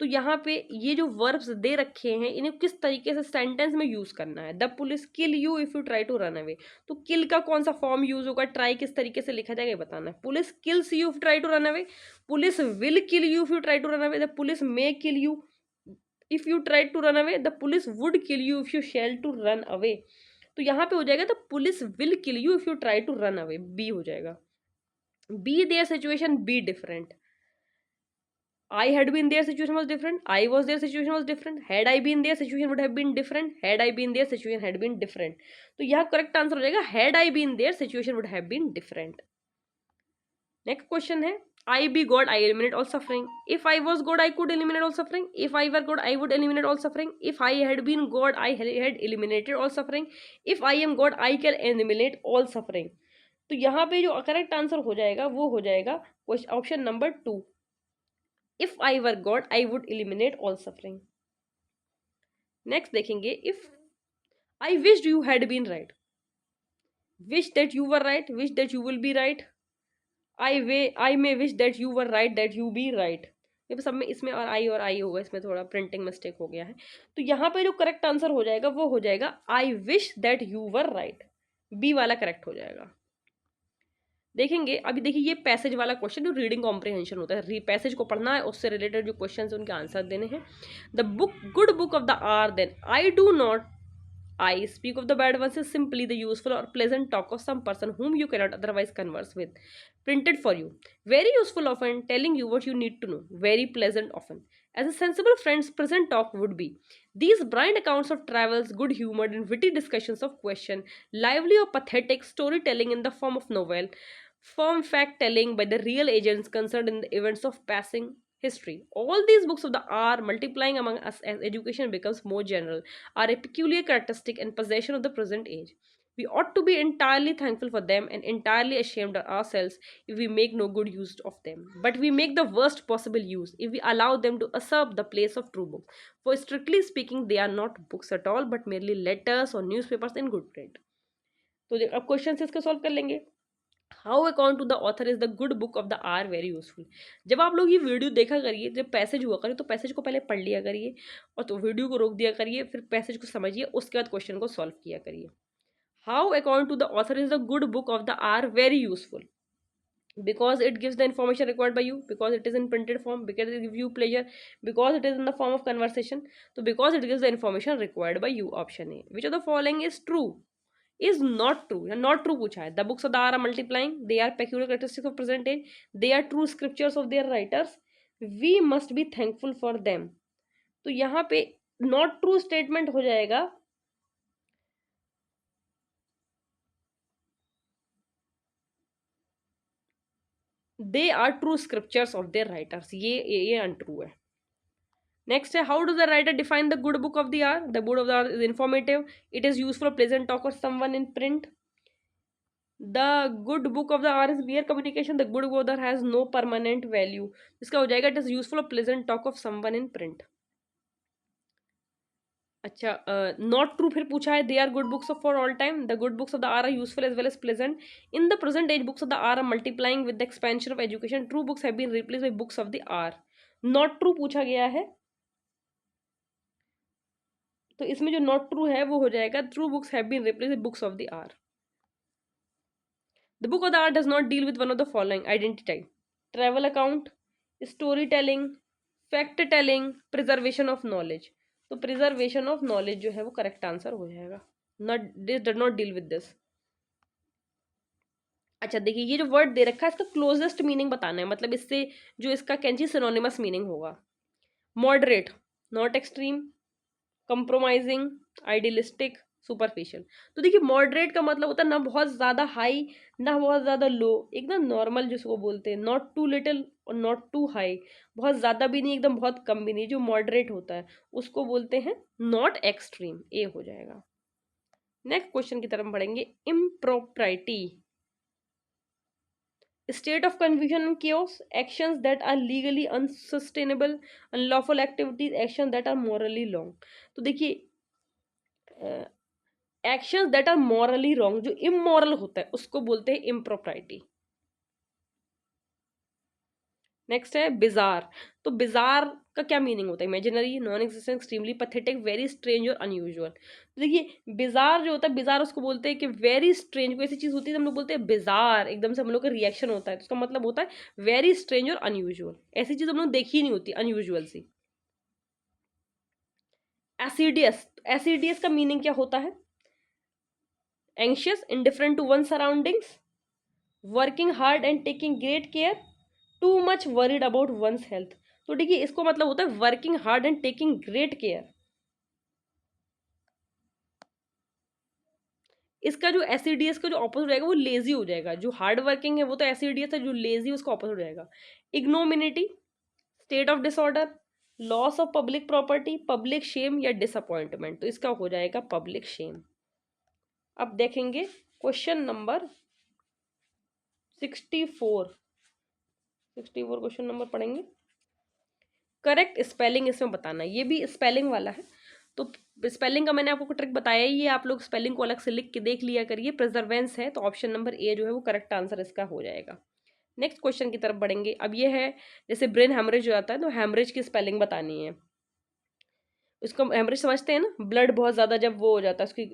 तो यहाँ पे ये जो वर्ब्स दे रखे हैं इन्हें किस तरीके से सेंटेंस में यूज करना है। The police kill you if you try to run away, तो किल का कौन सा फॉर्म यूज होगा, ट्राई किस तरीके से लिखा जाएगा ये बताना है। Police kills you if try to run away, police will kill you if you try to run away, the police may kill you if you try to run away, the police would kill you if you shall to run away. तो यहाँ पे हो जाएगा the police will kill you if you try to run away, B हो जाएगा। B their situation be different, I had been their situation was different. I was their situation was different. Had I been their situation would have been different. Had I been their situation had been different. तो यहाँ correct answer हो जाएगा had I been their situation would have been different. Next question है, I be God I eliminate all suffering. If I was God I could eliminate all suffering. If I were God I would eliminate all suffering. If I had been God I had eliminated all suffering. If I am God I can eliminate all suffering. तो यहाँ पे जो correct answer हो जाएगा वो हो जाएगा option number 2, If I were God, I would eliminate all suffering. Next देखेंगे, if I wished you had been right. Wish that you were right. Wish that you will be right. I may wish that you were right, that you be right. ये सब में इसमें और आई होगा, इसमें थोड़ा printing mistake हो गया है। तो यहाँ पे जो करेक्ट आंसर हो जाएगा वो हो जाएगा I wish that you were right. B वाला करेक्ट हो जाएगा। देखेंगे अभी, देखिए ये पैसेज वाला क्वेश्चन जो रीडिंग कॉम्प्रिहेंशन होता है, पैसेज को पढ़ना है, उससे रिलेटेड जो क्वेश्चन है उनके आंसर देने हैं। The book good book of the hour then I do not I speak of the bad ones is simply the useful or pleasant talk of some person whom you cannot otherwise converse with. Printed for you. Very useful often, telling you what you need to know. Very pleasant often. As a sensible friend's present talk would be. These bright accounts of travels, good humored and witty discussions of question, lively or pathetic storytelling in the form of novel, firm fact telling by the real agents concerned in the events of passing history. All these books of the are multiplying among us as education becomes more general, are a peculiar characteristic and possession of the present age. We ought to be entirely thankful for them and entirely ashamed of ourselves if we make no good use of them. But we make the worst possible use if we allow them to usurp the place of true books. For strictly speaking, they are not books at all, but merely letters or newspapers in good print. तो अब question इसको solve कर लेंगे। How according to the author is the good book of the hour very useful. जब आप लोग ये video देखा करिए, जब पैसेज हुआ करिए तो पैसेज को पहले पढ़ लिया करिए और तो वीडियो को रोक दिया करिए, फिर पैसेज को समझिए, उसके बाद क्वेश्चन को सॉल्व किया करिए। How according to the author is the good book of the hour very useful because it gives the information required by you, because it is in printed form, because it gives you pleasure, because it is in the form of conversation, so because it gives the information required by you. Option A. Which of the following is true? Is not true या not true पूछा है। The books of the are multiplying, they are peculiar characteristics of present age, they are true scriptures of their writers, we must be thankful for them। तो यहाँ पे not true statement हो जाएगा they are true scriptures of their writers, ये untrue है। Next है, how do the writer define the good book of the hour? The book of the hour is informative, it is useful pleasant talk और someone in print. The good book of the hour is mere communication, the good book of the hour has no permanent value. इसका हो जाएगा it is useful और pleasant talk of someone in print. अच्छा, not true फिर पूछा है, they are good books for all time, the good books of the hour useful as well as pleasant in the present age, books of the hour multiplying with the expansion of education, true books have been replace by books of the hour. Not true पूछा गया है, तो इसमें जो not true है वो हो जाएगा true books have been replace by books of the hour. The book of the hour does not deal with one of the following, identity, travel account, story telling, fact telling, preservation of knowledge. तो preservation of knowledge जो है वो correct answer हो जाएगा, not this does not deal with this. अच्छा देखिए, ये जो वर्ड दे रखा है इसका क्लोजेस्ट मीनिंग बताना है, मतलब इससे जो इसका कैंची सिनोनिमस मीनिंग होगा। Moderate, not extreme, compromising, idealistic, superficial. तो देखिए मॉडरेट का मतलब होता है ना बहुत ज़्यादा हाई ना बहुत ज़्यादा लो, एकदम नॉर्मल जिसको बोलते हैं, नॉट टू लिटिल और नॉट टू हाई, बहुत ज़्यादा भी नहीं एकदम बहुत कम भी नहीं, जो मॉडरेट होता है उसको बोलते हैं नॉट एक्सट्रीम, ए हो जाएगा। नेक्स्ट क्वेश्चन की तरफ बढ़ेंगे, इम्प्रोप्राइटी, state of confusion and chaos, actions that are legally unsustainable, unlawful activities, actions that are morally wrong। तो देखिए actions that are morally wrong, जो इमोरल होता है उसको बोलते हैं इम्प्रोप्राइटी। नेक्स्ट है बिजार। तो बिजार का क्या मीनिंग होता है? Imaginary, non existent, extremely pathetic, very strange और अनयूजुअल। तो देखिए बिजार जो होता है, बिजार उसको बोलते हैं कि वेरी स्ट्रेंज, कोई ऐसी चीज होती है तो हम लोग बोलते हैं बिजार, एकदम से हम लोग का रिएक्शन होता है, तो उसका मतलब होता है वेरी स्ट्रेंज और अनयूजुअल, ऐसी चीज हम लोग देखी नहीं होती, अनयूजुअल सी। एसिडियस, एसिडियस का मीनिंग क्या होता है? Anxious, indifferent to one surroundings, working hard and taking great care, too much worried about one's health. तो देखिए इसको मतलब होता है working hard and taking great care. इसका जो एसिडियस का जो ऑपोजिट हो जाएगा वो लेजी हो जाएगा, जो हार्ड वर्किंग है वो तो एसिडियस है, जो लेजी उसका ऑपोजिट हो जाएगा ignominy, state of disorder, loss of public property, public shame या डिसअपॉइंटमेंट। तो इसका हो जाएगा पब्लिक शेम। अब देखेंगे क्वेश्चन नंबर 64, 64 क्वेश्चन नंबर पढ़ेंगे। करेक्ट स्पेलिंग इसमें बताना है, ये भी स्पेलिंग वाला है। तो स्पेलिंग का मैंने आपको ट्रिक बताया ही है, आप लोग स्पेलिंग को अलग से लिख के देख लिया करिए। प्रिजर्वेंस है तो ऑप्शन नंबर ए जो है वो करेक्ट आंसर इसका हो जाएगा। नेक्स्ट क्वेश्चन की तरफ बढ़ेंगे। अब ये है जैसे ब्रेन हेमरेज हो जाता है तो हेमरेज की स्पेलिंग बतानी है। उसको हेमरेज समझते हैं ना, ब्लड बहुत ज्यादा जब वो हो जाता है, उसकी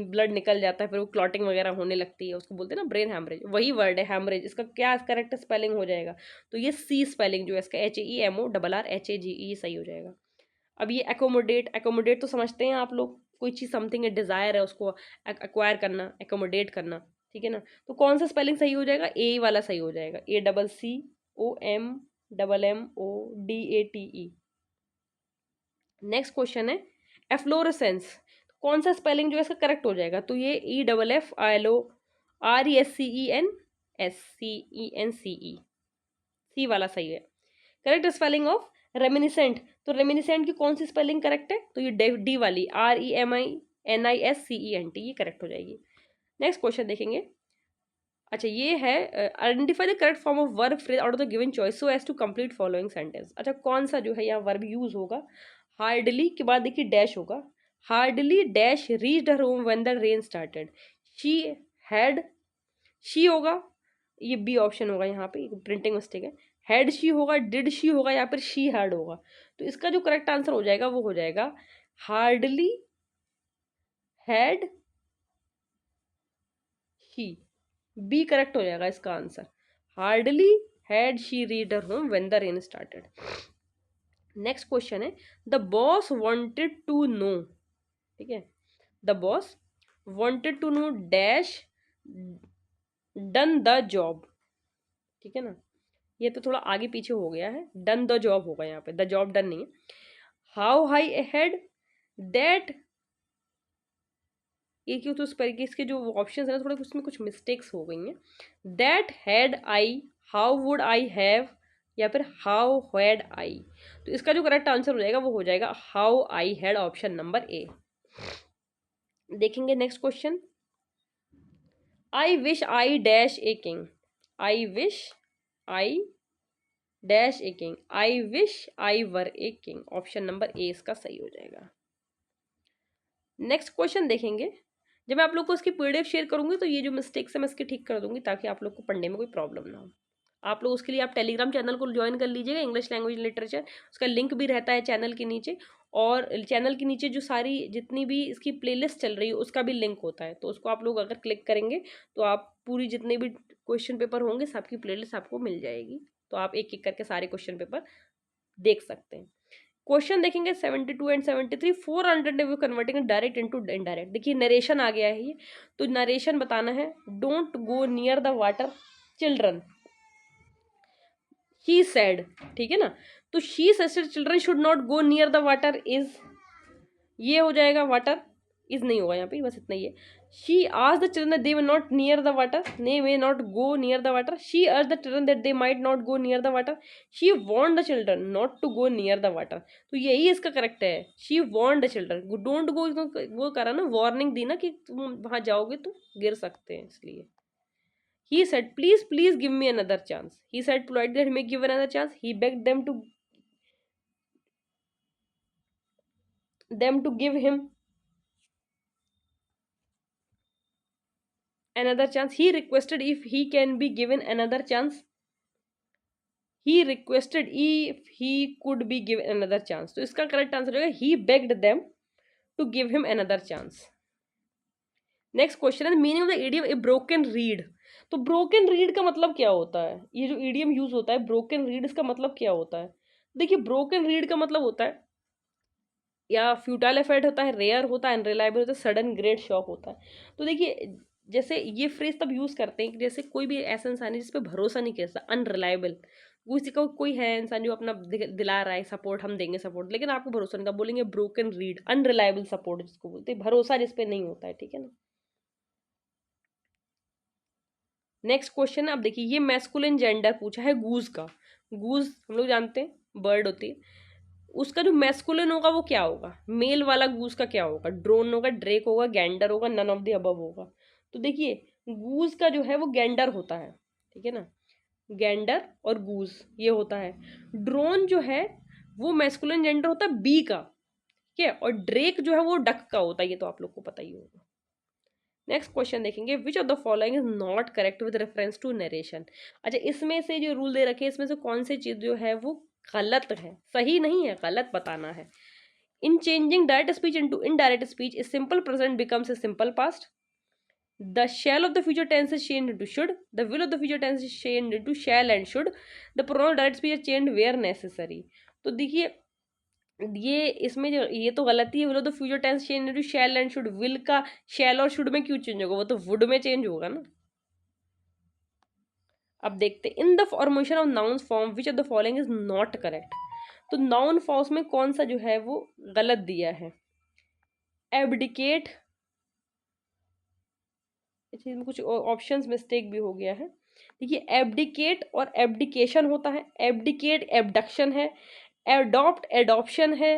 ब्लड निकल जाता है, फिर वो क्लॉटिंग वगैरह होने लगती है, उसको बोलते हैं ना ब्रेन हेमरेज, वही वर्ड है हेमरेज। इसका क्या करेक्ट स्पेलिंग हो जाएगा? तो ये सी स्पेलिंग जो है इसका, HAEMORRHAGE सही हो जाएगा। अब ये एकोमोडेट, एकोमोडेट तो समझते हैं आप लोग, कोई चीज समथिंग है, डिजायर है उसको एक्वायर करना, एकोमोडेट करना, ठीक है ना। तो कौन सा स्पेलिंग सही हो जाएगा? ए वाला सही हो जाएगा, ACCOMMODATE। नेक्स्ट क्वेश्चन है एफ्लोरेसेंस। कौन सा स्पेलिंग जो है इसका करेक्ट हो जाएगा? तो ये EFFILORESCENSCENCE, सी वाला सही है। Correct spelling of reminiscent. तो रेमिनिसेंट की कौन सी स्पेलिंग करेक्ट है? तो ये डी वाली REMINISCENT, ये करेक्ट हो जाएगी। नेक्स्ट क्वेश्चन देखेंगे। अच्छा ये है identify the correct form of verb phrase out of the given choice so as to complete following sentence. अच्छा कौन सा जो है यहाँ वर्ब यूज होगा? हार्डली के बाद देखिए डैश होगा, hardly dash reached her home when the rain started. She had, she होगा, ये बी ऑप्शन होगा, यहाँ पे प्रिंटिंग मिस्टेक है। हैड शी होगा, डिड शी होगा, या फिर शी हैड होगा। तो इसका जो करेक्ट आंसर हो जाएगा वो हो जाएगा hardly had she, B correct हो जाएगा इसका answer. Hardly had she read her home when the rain started. Next question है the boss wanted to know, ठीक है, the boss wanted to know dash done the job, ठीक है ना। ये तो थोड़ा आगे पीछे हो गया है, डन द जॉब होगा यहाँ पे, द जॉब डन नहीं है। हाउ हाई हेड दैट, ये क्यों, तो उस पर इसके जो ऑप्शन है थोड़े उसमें कुछ मिस्टेक्स हो गई हैं। That had I, how would I have, या फिर हाउ हैड आई। तो इसका जो करेक्ट आंसर हो जाएगा वो हो जाएगा how I had, option number A. देखेंगे next question. I wish I dash a king, I wish I dash a king, I wish I were a king, option number A इसका सही हो जाएगा। नेक्स्ट क्वेश्चन देखेंगे। जब मैं आप लोग को इसकी पीडीएफ शेयर करूंगी तो ये जो मिस्टेक्स है मैं इसके ठीक कर दूंगी, ताकि आप लोग को पढ़ने में कोई प्रॉब्लम ना हो। आप लोग उसके लिए आप टेलीग्राम चैनल को ज्वाइन कर लीजिएगा, इंग्लिश लैंग्वेज लिटरेचर, उसका लिंक भी रहता है चैनल के नीचे। और चैनल के नीचे जो सारी जितनी भी इसकी प्लेलिस्ट चल रही है उसका भी लिंक होता है, तो उसको आप लोग अगर क्लिक करेंगे तो आप पूरी जितने भी क्वेश्चन पेपर होंगे सबकी प्लेलिस्ट आपको मिल जाएगी, तो आप एक एक करके सारे क्वेश्चन पेपर देख सकते हैं। क्वेश्चन देखेंगे 72 and 73, 400 converting direct into indirect. देखिए नरेशन आ गया है ये, तो नरेशन बताना है। Don't go near the water children, he said, ठीक है ना। तो she said children should not go near the water is, ये हो जाएगा वाटर इज नहीं होगा यहाँ पे, बस इतना ही है। शी आज the children they may not near the water, they may not go near the water. She urge the children that they might not go near the water. She want the children not to go near the water. तो यही इसका correct है, she want the children, don't go, वो करा ना, warning दी ना कि तुम वहां जाओगे तो गिर सकते हैं, इसलिए। He said, please, please give me another chance. He said politely that he may give another chance. He begged them to give him another chance. He requested if he can be given another chance. He requested if he could be given another chance, तो इसका correct answer होगा he begged them to give him another chance. Next question है meaning of the idiom a broken reed. तो broken reed का मतलब क्या होता है, ये जो इडियम यूज होता है ब्रोकन रीड, इसका मतलब क्या होता है? देखिए ब्रोकन रीड का मतलब होता है या फ्यूटाइल इफेक्ट होता है, रेयर होता है, अनरिलायबल होता है, सडन ग्रेट शॉक होता है। तो देखिए जैसे ये फ्रेज तब यूज करते हैं कि जैसे कोई भी ऐसा इंसान है जिस पे भरोसा नहीं कर सकता, अनरिलायबल, किसी का कोई है इंसान जो अपना दिला रहा है सपोर्ट, हम देंगे सपोर्ट, लेकिन आपको भरोसा नहीं था, बोलेंगे ब्रोकन रीड, अनरिलायबल सपोर्ट जिसको बोलते हैं, भरोसा जिस पे नहीं होता है, ठीक है ना। नेक्स्ट क्वेश्चन अब देखिए, ये मैस्कुलिन जेंडर पूछा है गूज का। गूज हम लोग जानते हैं बर्ड होती है, उसका जो मैस्कुलिन होगा वो क्या होगा, मेल वाला गूज का क्या होगा, ड्रोन होगा, ड्रेक होगा, गैंडर होगा, नन ऑफ द अबव होगा। तो देखिए गूज का जो है वो गैंडर होता है, ठीक है ना, गैंडर और गूज ये होता है। ड्रोन जो है वो मैस्कुलिन जेंडर होता है बी का, ठीक है, और ड्रेक जो है वो डक का होता है, ये तो आप लोग को पता ही होगा। नेक्स्ट क्वेश्चन देखेंगे, which of the following is not correct with reference to narration. अच्छा इसमें से जो रूल दे रखे हैं इसमें से कौन सी चीज जो है वो गलत है, सही नहीं है, गलत बताना है। In changing direct speech into indirect speech a simple present becomes a simple past, the shall of the future tense is changed into should, the will of the future tense is changed into shall and should, the pronoun direct speech is changed where necessary. तो देखिए ये इसमें जो ये तो गलती है, will of the future tense change into shall and should, will का शैल और शुड में क्यों चेंज होगा, वो तो वुड में चेंज होगा ना। अब देखते in the formation of noun form which of the following is not correct. तो नाउन फॉर्म्स में कौन सा जो है वो गलत दिया है, एबडिकेट, इस चीज में कुछ ऑप्शंस मिस्टेक भी हो गया है। देखिए एबडिकेट और एबडिकेशन होता है, एबडिकेट एबडक्शन है, एडॉप्ट एडॉप्शन है,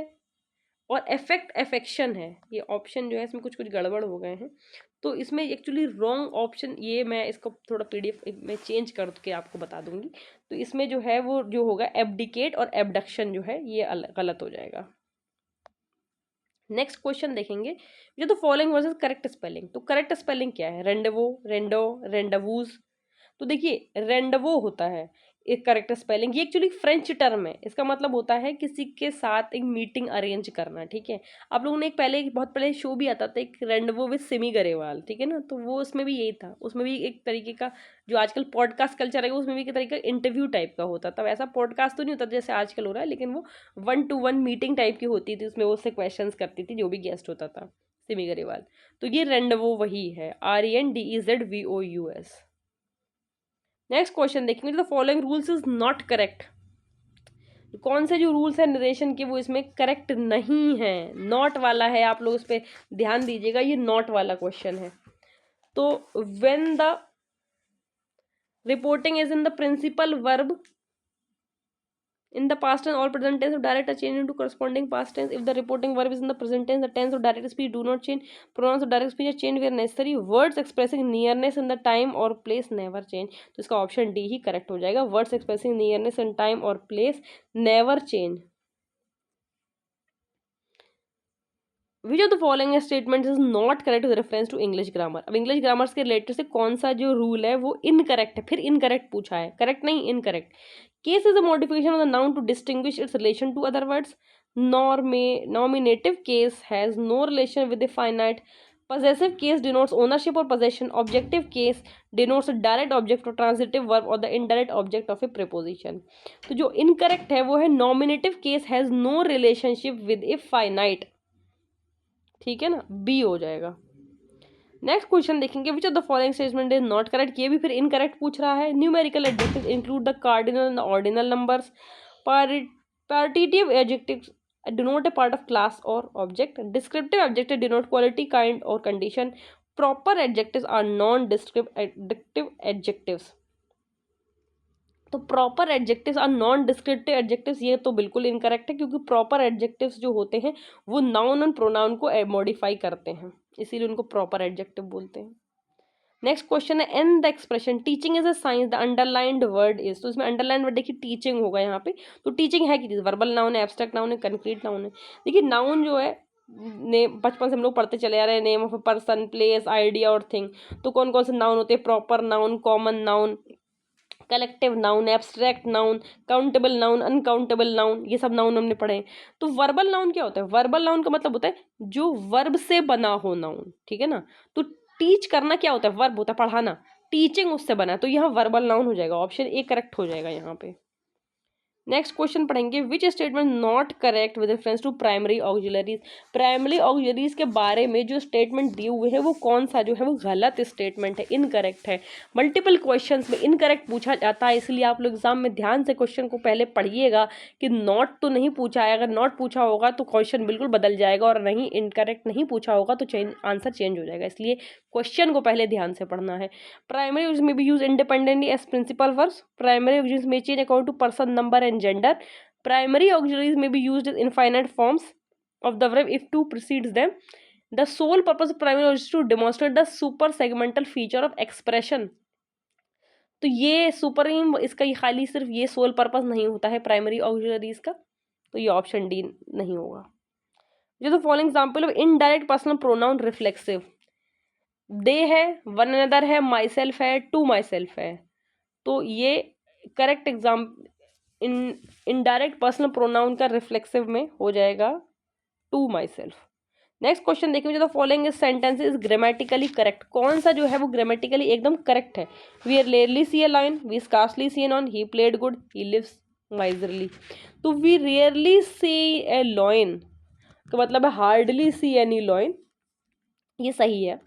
और एफेक्ट एफेक्शन है। ये ऑप्शन जो है इसमें कुछ कुछ गड़बड़ हो गए हैं, तो इसमें एक्चुअली रॉन्ग ऑप्शन, ये मैं इसको थोड़ा पीडीएफ में चेंज करके आपको बता दूंगी। तो इसमें जो है वो जो होगा एबडिकेट और एबडक्शन जो है ये गलत हो जाएगा। नेक्स्ट क्वेश्चन देखेंगे, जो तो फॉलोइंग वर्सेस करेक्ट स्पेलिंग। तो करेक्ट स्पेलिंग क्या है, रेंडवो, रेंडो, रेंडवूज। तो देखिए रेंडवो होता है एक करेक्ट स्पेलिंग, ये एक्चुअली फ्रेंच टर्म है, इसका मतलब होता है किसी के साथ एक मीटिंग अरेंज करना, ठीक है। आप लोगों ने एक पहले बहुत पहले शो भी आता था एक रेंडवो विद सिमी गरेवाल, ठीक है ना, तो वो उसमें भी यही था, उसमें भी एक तरीके का जो आजकल पॉडकास्ट कल्चर है उसमें भी एक तरीके का इंटरव्यू टाइप का होता था, वैसा पॉडकास्ट तो नहीं होता जैसे आजकल हो रहा है, लेकिन वो 1-to-1 मीटिंग टाइप की होती थी, उसमें वो उससे क्वेश्चंस करती थी जो भी गेस्ट होता था, सिमी गरेवाल। तो ये रेंडवो वही है, RENDEZVOUS। नेक्स्ट क्वेश्चन देखेंगे, the following rules is not correct. कौन से जो रूल्स है नरेशन के वो इसमें करेक्ट नहीं है, नॉट वाला है, आप लोग उस पर ध्यान दीजिएगा, ये नॉट वाला क्वेश्चन है। तो when the reporting is in the principal verb in the past tense all present tense of direct are changed into corresponding past tense. If the reporting verb is in the present tense, the tense of direct speech do not change. Pronouns of direct speech are changed where necessary. Words expressing nearness in the time or place never change. तो इसका option D ही correct हो जाएगा, words expressing nearness in time और place never change. Which of the following statement is not correct with reference to English grammar. अब English grammar के related से कौन सा जो रूल है वो इनकरेक्ट है, फिर इनकरेक्ट पूछा है, करेक्ट नहीं incorrect. Case is a modification of the noun to distinguish its relation to other words. Nominative case has no relation with the finite. Possessive case denotes ownership or possession. Objective case denotes a direct object or transitive verb or the indirect object of a preposition. तो जो incorrect है वो है nominative case has no relationship with a finite. ठीक है ना, B हो जाएगा। नेक्स्ट क्वेश्चन देखेंगे, which of the following statement is not correct. ये भी फिर इनकरेक्ट पूछ रहा है। Numerical adjectives include the cardinal and ordinal numbers. Partitive adjectives denote a part of class और object. Descriptive adjective denote quality, kind और condition. Proper adjectives are non descriptive adjectives. तो proper adjectives are non descriptive adjectives, ये तो बिल्कुल incorrect है, क्योंकि proper adjectives जो होते हैं वो नाउन और प्रोनाउन को मॉडिफाई करते हैं, इसीलिए उनको प्रॉपर एडजेक्टिव बोलते हैं। नेक्स्ट क्वेश्चन है, in the expression teaching is a science the underlined word is. तो इसमें अंडरलाइंड वर्ड देखिए टीचिंग होगा यहाँ पे। तो टीचिंग है कि वर्बल नाउन है, एब्स्ट्रैक्ट नाउन है, कंक्रीट नाउन है। देखिए नाउन जो है नेम बचपन से हम लोग पढ़ते चले आ रहे हैं, name of a person, place, idea और थिंग। तो कौन कौन से नाउन होते हैं, proper noun, common noun, collective noun, abstract noun, countable noun, uncountable noun, ये सब नाउन हमने पढ़े हैं। तो वर्बल नाउन क्या होता है? वर्बल नाउन का मतलब होता है जो वर्ब से बना हो नाउन, ठीक है ना। तो टीच करना क्या होता है? वर्ब होता है पढ़ाना, टीचिंग उससे बना है, तो यहाँ वर्बल नाउन हो जाएगा, ऑप्शन ए करेक्ट हो जाएगा यहाँ पे। नेक्स्ट क्वेश्चन पढ़ेंगे, which statement not correct with reference to primary auxiliaries. Primary auxiliaries के बारे में जो स्टेटमेंट दिए हुए हैं वो कौन सा जो है वो गलत स्टेटमेंट है, इनकरेक्ट है। मल्टीपल क्वेश्चंस में इनकरेक्ट पूछा जाता है, इसलिए आप लोग एग्जाम में ध्यान से क्वेश्चन को पहले पढ़िएगा कि नॉट तो नहीं पूछा है। अगर नॉट पूछा होगा तो क्वेश्चन बिल्कुल बदल जाएगा, और नहीं इनकरेक्ट नहीं पूछा होगा तो आंसर चेंज हो जाएगा, इसलिए क्वेश्चन को पहले ध्यान से पढ़ना है। Primary auxiliaries may be use independently as principal verbs. Primary auxiliaries may change according to person, number and gender. Primary auxiliaries may be used as infinite forms of the verb if two precedes them. The sole purpose of primary auxiliaries is to demonstrate the super segmental feature of expression. तो ये सुपरइम इसका ये खाली सिर्फ ये soul purpose नहीं होता है प्राइमरी ऑक्सिलरीज का, तो ये ऑप्शन डी नहीं होगा। जो the following example of indirect personal pronoun reflexive, they है, वन अनदर है, माई सेल्फ है, टू माई सेल्फ है, तो ये correct example indirect personal pronoun का रिफ्लेक्सिव में हो जाएगा to myself. Next question देखिए, जो the following sentence is grammatically correct, कौन सा जो है वो ग्रामेटिकली एकदम करेक्ट है। We are rarely see a lion, we scarcely see an on, he played good, he lives miserly. तो we rarely see a lion का मतलब है हार्डली सी एनी लॉयन, ये सही है।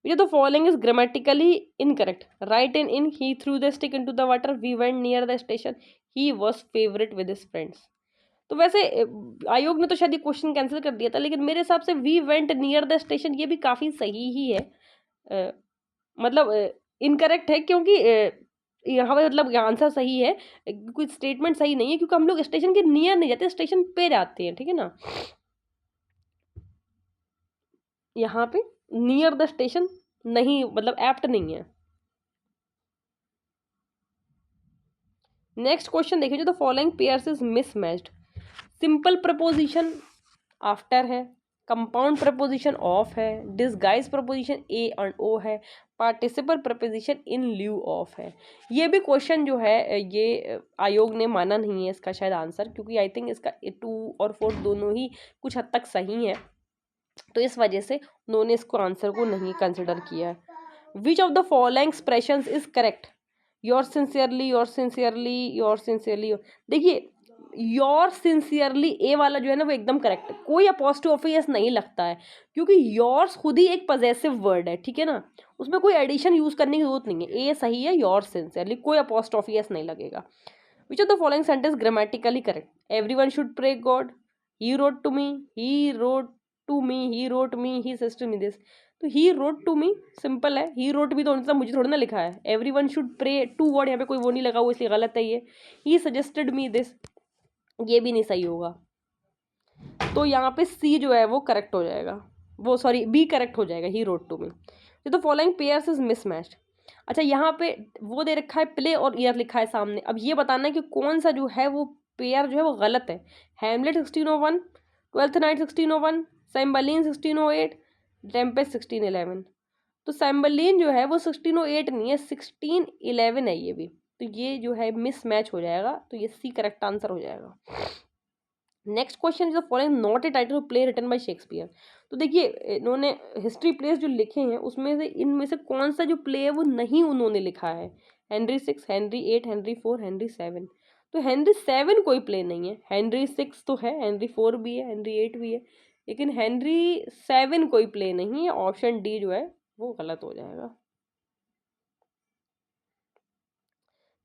Which of the following is grammatically incorrect? Write in he threw the stick into the water, we went near the station, he was favorite with his friends. तो वैसे आयोग ने तो शायद ये क्वेश्चन कैंसिल कर दिया था, लेकिन मेरे हिसाब से we went near the station ये भी काफ़ी सही ही है। मतलब इनकरेक्ट है, क्योंकि यहाँ पे मतलब आंसर सही है, कोई स्टेटमेंट सही नहीं है, क्योंकि हम लोग स्टेशन के नियर नहीं जाते, स्टेशन पे जाते हैं, ठीक है ना। यहाँ पे नियर द स्टेशन नहीं, मतलब एप्ट नहीं है। नेक्स्ट क्वेश्चन देखिए, जो the following pairs is mismatched. Simple preposition after है, कंपाउंड प्रपोजिशन ऑफ है, डिसगाइज प्रपोजिशन ए एंड ओ है, participle preposition in lieu of है। ये भी क्वेश्चन जो है ये आयोग ने माना नहीं है इसका शायद आंसर, क्योंकि आई थिंक इसका 2 और 4 दोनों ही कुछ हद तक सही है, तो इस वजह से उन्होंने इसको आंसर को नहीं कंसिडर किया है। Which of the following expressions is correct? Your sincerely, your sincerely, your sincerely. देखिए योर सिंसियरली ए वाला जो है ना वो एकदम करेक्ट है, कोई अपोस्ट्रोफी एस नहीं लगता है, क्योंकि योर्स खुद ही एक पजेसिव वर्ड है, ठीक है ना, उसमें कोई एडिशन यूज करने की जरूरत नहीं है। ए सही है, योर सिंसियरली, कोई अपोस्ट्रोफी एस नहीं लगेगा। Which of the following sentence grammatically correct? Everyone should pray God, he wrote to me, he wrote to me, he wrote me, he says to me this. तो he wrote to me simple है, he wrote मी तो मतलब मुझे थोड़ा ना लिखा है। Everyone should pray, two word यहाँ पे कोई वो नहीं लगा हुआ, इसलिए गलत है ये। ही सजेस्टेड मी दिस, ये भी नहीं सही होगा, तो यहाँ पे सी जो है वो करेक्ट हो जाएगा, वो सॉरी बी करेक्ट हो जाएगा, ही रोट टू मी। तो फॉलोइंग पेयर्स इज मिसमैच्ड। अच्छा यहाँ पे वो दे रखा है प्ले और ईयर लिखा है सामने, अब ये बताना है कि कौन सा जो है वो पेयर जो है वो गलत है। Hamlet 1601, twelfth night 1601, सैम्बलिन 1608, Tempest 1611। तो सैम्बलिन जो है वो 1608 नहीं है, 1611 है ये भी, तो ये जो है मिस मैच हो जाएगा, तो ये सी करेक्ट आंसर हो जाएगा। Next question is the following not a title of play written by Shakespeare. तो देखिए इन्होंने हिस्ट्री प्लेस जो लिखे हैं उसमें से इनमें से कौन सा जो प्ले है वो नहीं उन्होंने लिखा है। Henry 6, Henry 8, Henry 4, Henry 7। तो हेनरी 7 कोई प्ले नहीं है, हेनरी 6 तो है, हेनरी 4 भी है, हेनरी 8 भी है, लेकिन हेनरी 7 कोई प्ले नहीं है। ऑप्शन डी जो है वो गलत हो जाएगा।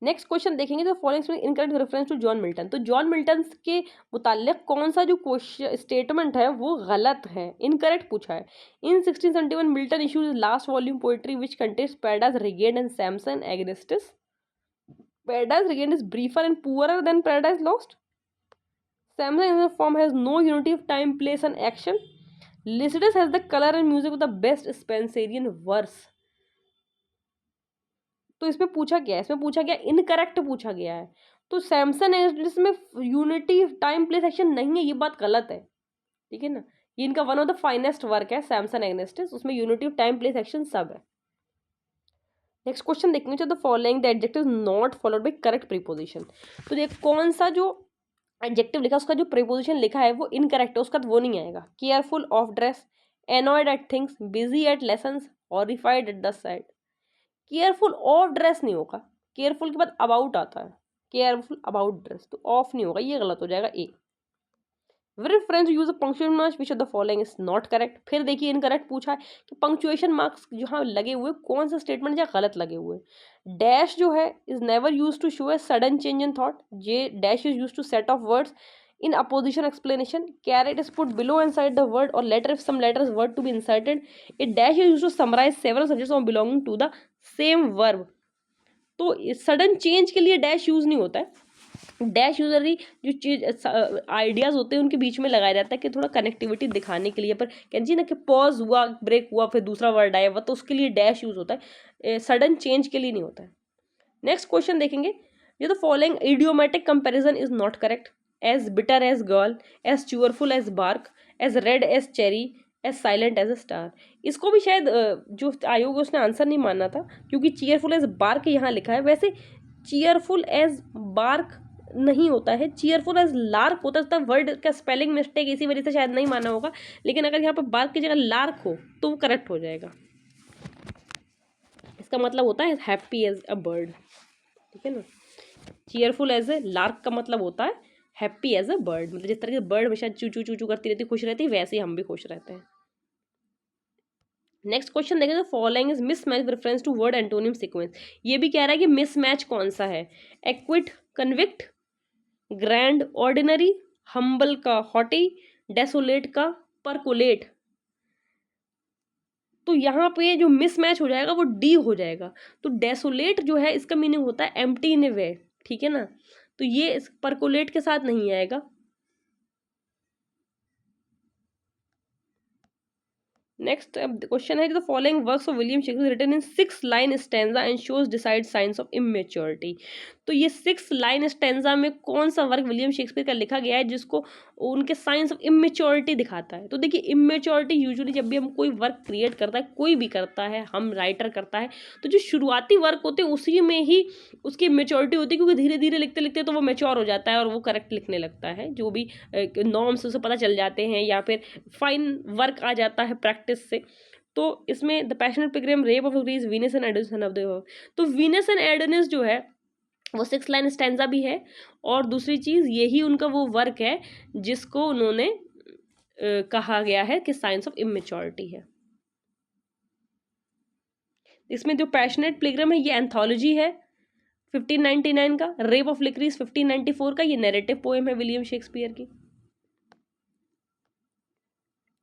नेक्स्ट क्वेश्चन देखेंगे, तो following incorrect reference to John Milton. तो जॉन मिल्टन के मुताल्लिक कौन सा जो क्वेश्चन स्टेटमेंट है वो गलत है, इनकरेक्ट पूछा है। In 1671 Milton issues last volume poetry which contains Paradise Regained and Samson Agonistes. Paradise Regained is briefer and poorer than Paradise Lost. Samson in form has no unity of time, place and action. Lycidas has the colour and music of the best Spenserian verse. तो इसमें पूछा गया है, इसमें पूछा गया incorrect पूछा गया है, तो सैमसन एग्नेस्टिस में यूनिटी टाइम प्लेस एक्शन नहीं है, ये बात गलत है, ठीक है ना। ये इनका one of the finest work है सैमसन एग्नेस्टिस, उसमें unity of time place action सब है। नेक्स्ट क्वेश्चन देखेंगे, the following the adjective not followed by correct preposition. तो देख कौन सा जो एडजेक्टिव लिखा उसका जो प्रीपोजिशन लिखा है वो इनकरेक्ट है, उसका तो वो नहीं आएगा। Careful of dress, annoyed at things, busy at lessons, horrified at the site. Careful of dress नहीं होगा, केयरफुल के बाद अबाउट आता है, केयरफुल अबाउट ड्रेस, तो ऑफ नहीं होगा, ये गलत हो जाएगा ए। Very friends use a punctuation marks which of the following is not correct। फिर देखिए इनकरेक्ट पूछा है कि पंक्चुएशन मार्क्स जहाँ लगे हुए कौन सा स्टेटमेंट जहाँ गलत लगे हुए। डैश जो है is never use to show a sudden change in thought, जे dash is use to set off words in opposition explanation, caret is put below inside the word or letter if some letters word to be inserted, a dash is used to summarize several subjects or belonging to the same verb। तो sudden change के लिए dash use नहीं होता है, dash यूजरली जो चीज ideas होते हैं उनके बीच में लगाया जाता है कि थोड़ा कनेक्टिविटी दिखाने के लिए, पर कहते जी ना कि पॉज हुआ, ब्रेक हुआ, फिर दूसरा वर्ड आया हुआ, तो उसके लिए डैश यूज होता है, सडन चेंज के लिए नहीं होता है। नेक्स्ट क्वेश्चन देखेंगे, ये the following idiomatic comparison is not correct. As bitter as gall, as cheerful as bark, as red as cherry, as silent as a star. इसको भी शायद जो आयोग है उसने आंसर नहीं मानना था, क्योंकि चीयरफुल एज बार्क यहाँ लिखा है। वैसे चीयरफुल एज बार्क नहीं होता है, चीयरफुल एज लार्क होता है, तब वर्ड का स्पेलिंग मिस्टेक इसी वजह से शायद नहीं माना होगा, लेकिन अगर यहाँ पर बार्क की जगह लार्क हो तो वो करेक्ट हो जाएगा। इसका मतलब होता है हैप्पी एज अ बर्ड, ठीक है ना। चीयरफुल एज ए लार्क का मतलब होता है हैप्पी एज अ बर्ड, मतलब जिस तरह से बर्ड हमेशा चू चू चू चू करती रहती, खुश रहती, वैसे ही हम भी खुश रहते हैं। नेक्स्ट क्वेश्चन देखेंगे, following is mismatch with reference to word antonym sequence. ये भी कह रहा है कि मिसमैच कौन सा है, equity convict, grand ordinary, humble का हॉटी, डेसोलेट का परकोलेट। तो यहाँ पे जो मिसमैच हो जाएगा वो डी हो जाएगा। तो डेसोलेट जो है इसका मीनिंग होता है एम्प्टी इन ए वे, ठीक है ना, तो ये परकोलेट के साथ नहीं आएगा। नेक्स्ट क्वेश्चन है, the following works of William Shakespeare written in 6 line stanza and shows decide science of immaturity. तो ये 6 लाइन स्टैंजा में कौन सा वर्क विलियम शेक्सपियर का लिखा गया है जिसको उनके साइंस ऑफ इमेच्योरिटी दिखाता है। तो देखिए इमेच्योरिटी यूजुअली जब भी हम कोई वर्क क्रिएट करता है, कोई भी करता है, हम राइटर करता है, तो जो शुरुआती वर्क होते हैं उसी में ही उसकी इमेच्योरिटी होती है, क्योंकि धीरे धीरे लिखते लिखते तो वो मैच्योर हो जाता है और वो करेक्ट लिखने लगता है, जो भी नॉर्म्स उसे पता चल जाते हैं या फिर फाइन वर्क आ जाता है प्रैक्टिस से। तो इसमें the passionate pilgrim, rape of Greece, Venus and Adonis of the, तो वीनस एंड एडोनिस जो है वो 6 लाइन स्टैंजा भी है, और दूसरी चीज यही उनका वो वर्क है जिसको उन्होंने कहा गया है कि साइंस ऑफ इमेच्योरिटी है। इसमें जो पैशनेट पिलग्रिम है ये एंथोलॉजी है 1599 का, रेप ऑफ लिक्रीस 1594 का, ये नैरेटिव पोएम है विलियम शेक्सपियर की।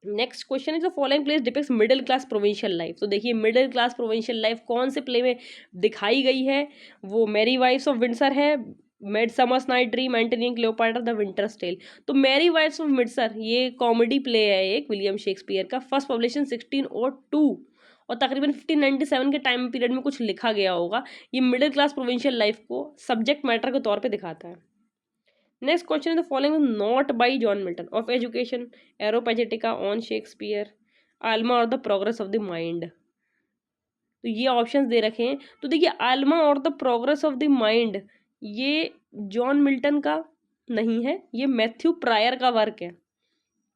Next question is the following place depicts middle class provincial life. तो देखिए मिडिल क्लास प्रोविंशियल लाइफ कौन से प्ले में दिखाई गई है, वो मैरी वाइफ्स ऑफ विंडसर है, Midsummer's night dream, Antony and Cleopatra, the winter's tale. तो मैरी वाइफ्स ऑफ विंडसर ये कॉमेडी प्ले है एक विलियम शेक्सपियर का, फर्स्ट पब्लिशन 1602 और तकरीबन 1597 के टाइम पीरियड में कुछ लिखा गया होगा। ये मिडिल क्लास प्रोविंशियल लाइफ को सब्जेक्ट मैटर के तौर पर दिखाता है। Next question is the following not by John Milton, of education, Areopagitica, on Shakespeare, Alma और the progress of the mind. तो ये ऑप्शंस दे रखे हैं। तो देखिए आल्मा और the progress of the mind ये जॉन मिल्टन का नहीं है, ये मैथ्यू प्रायर का वर्क है,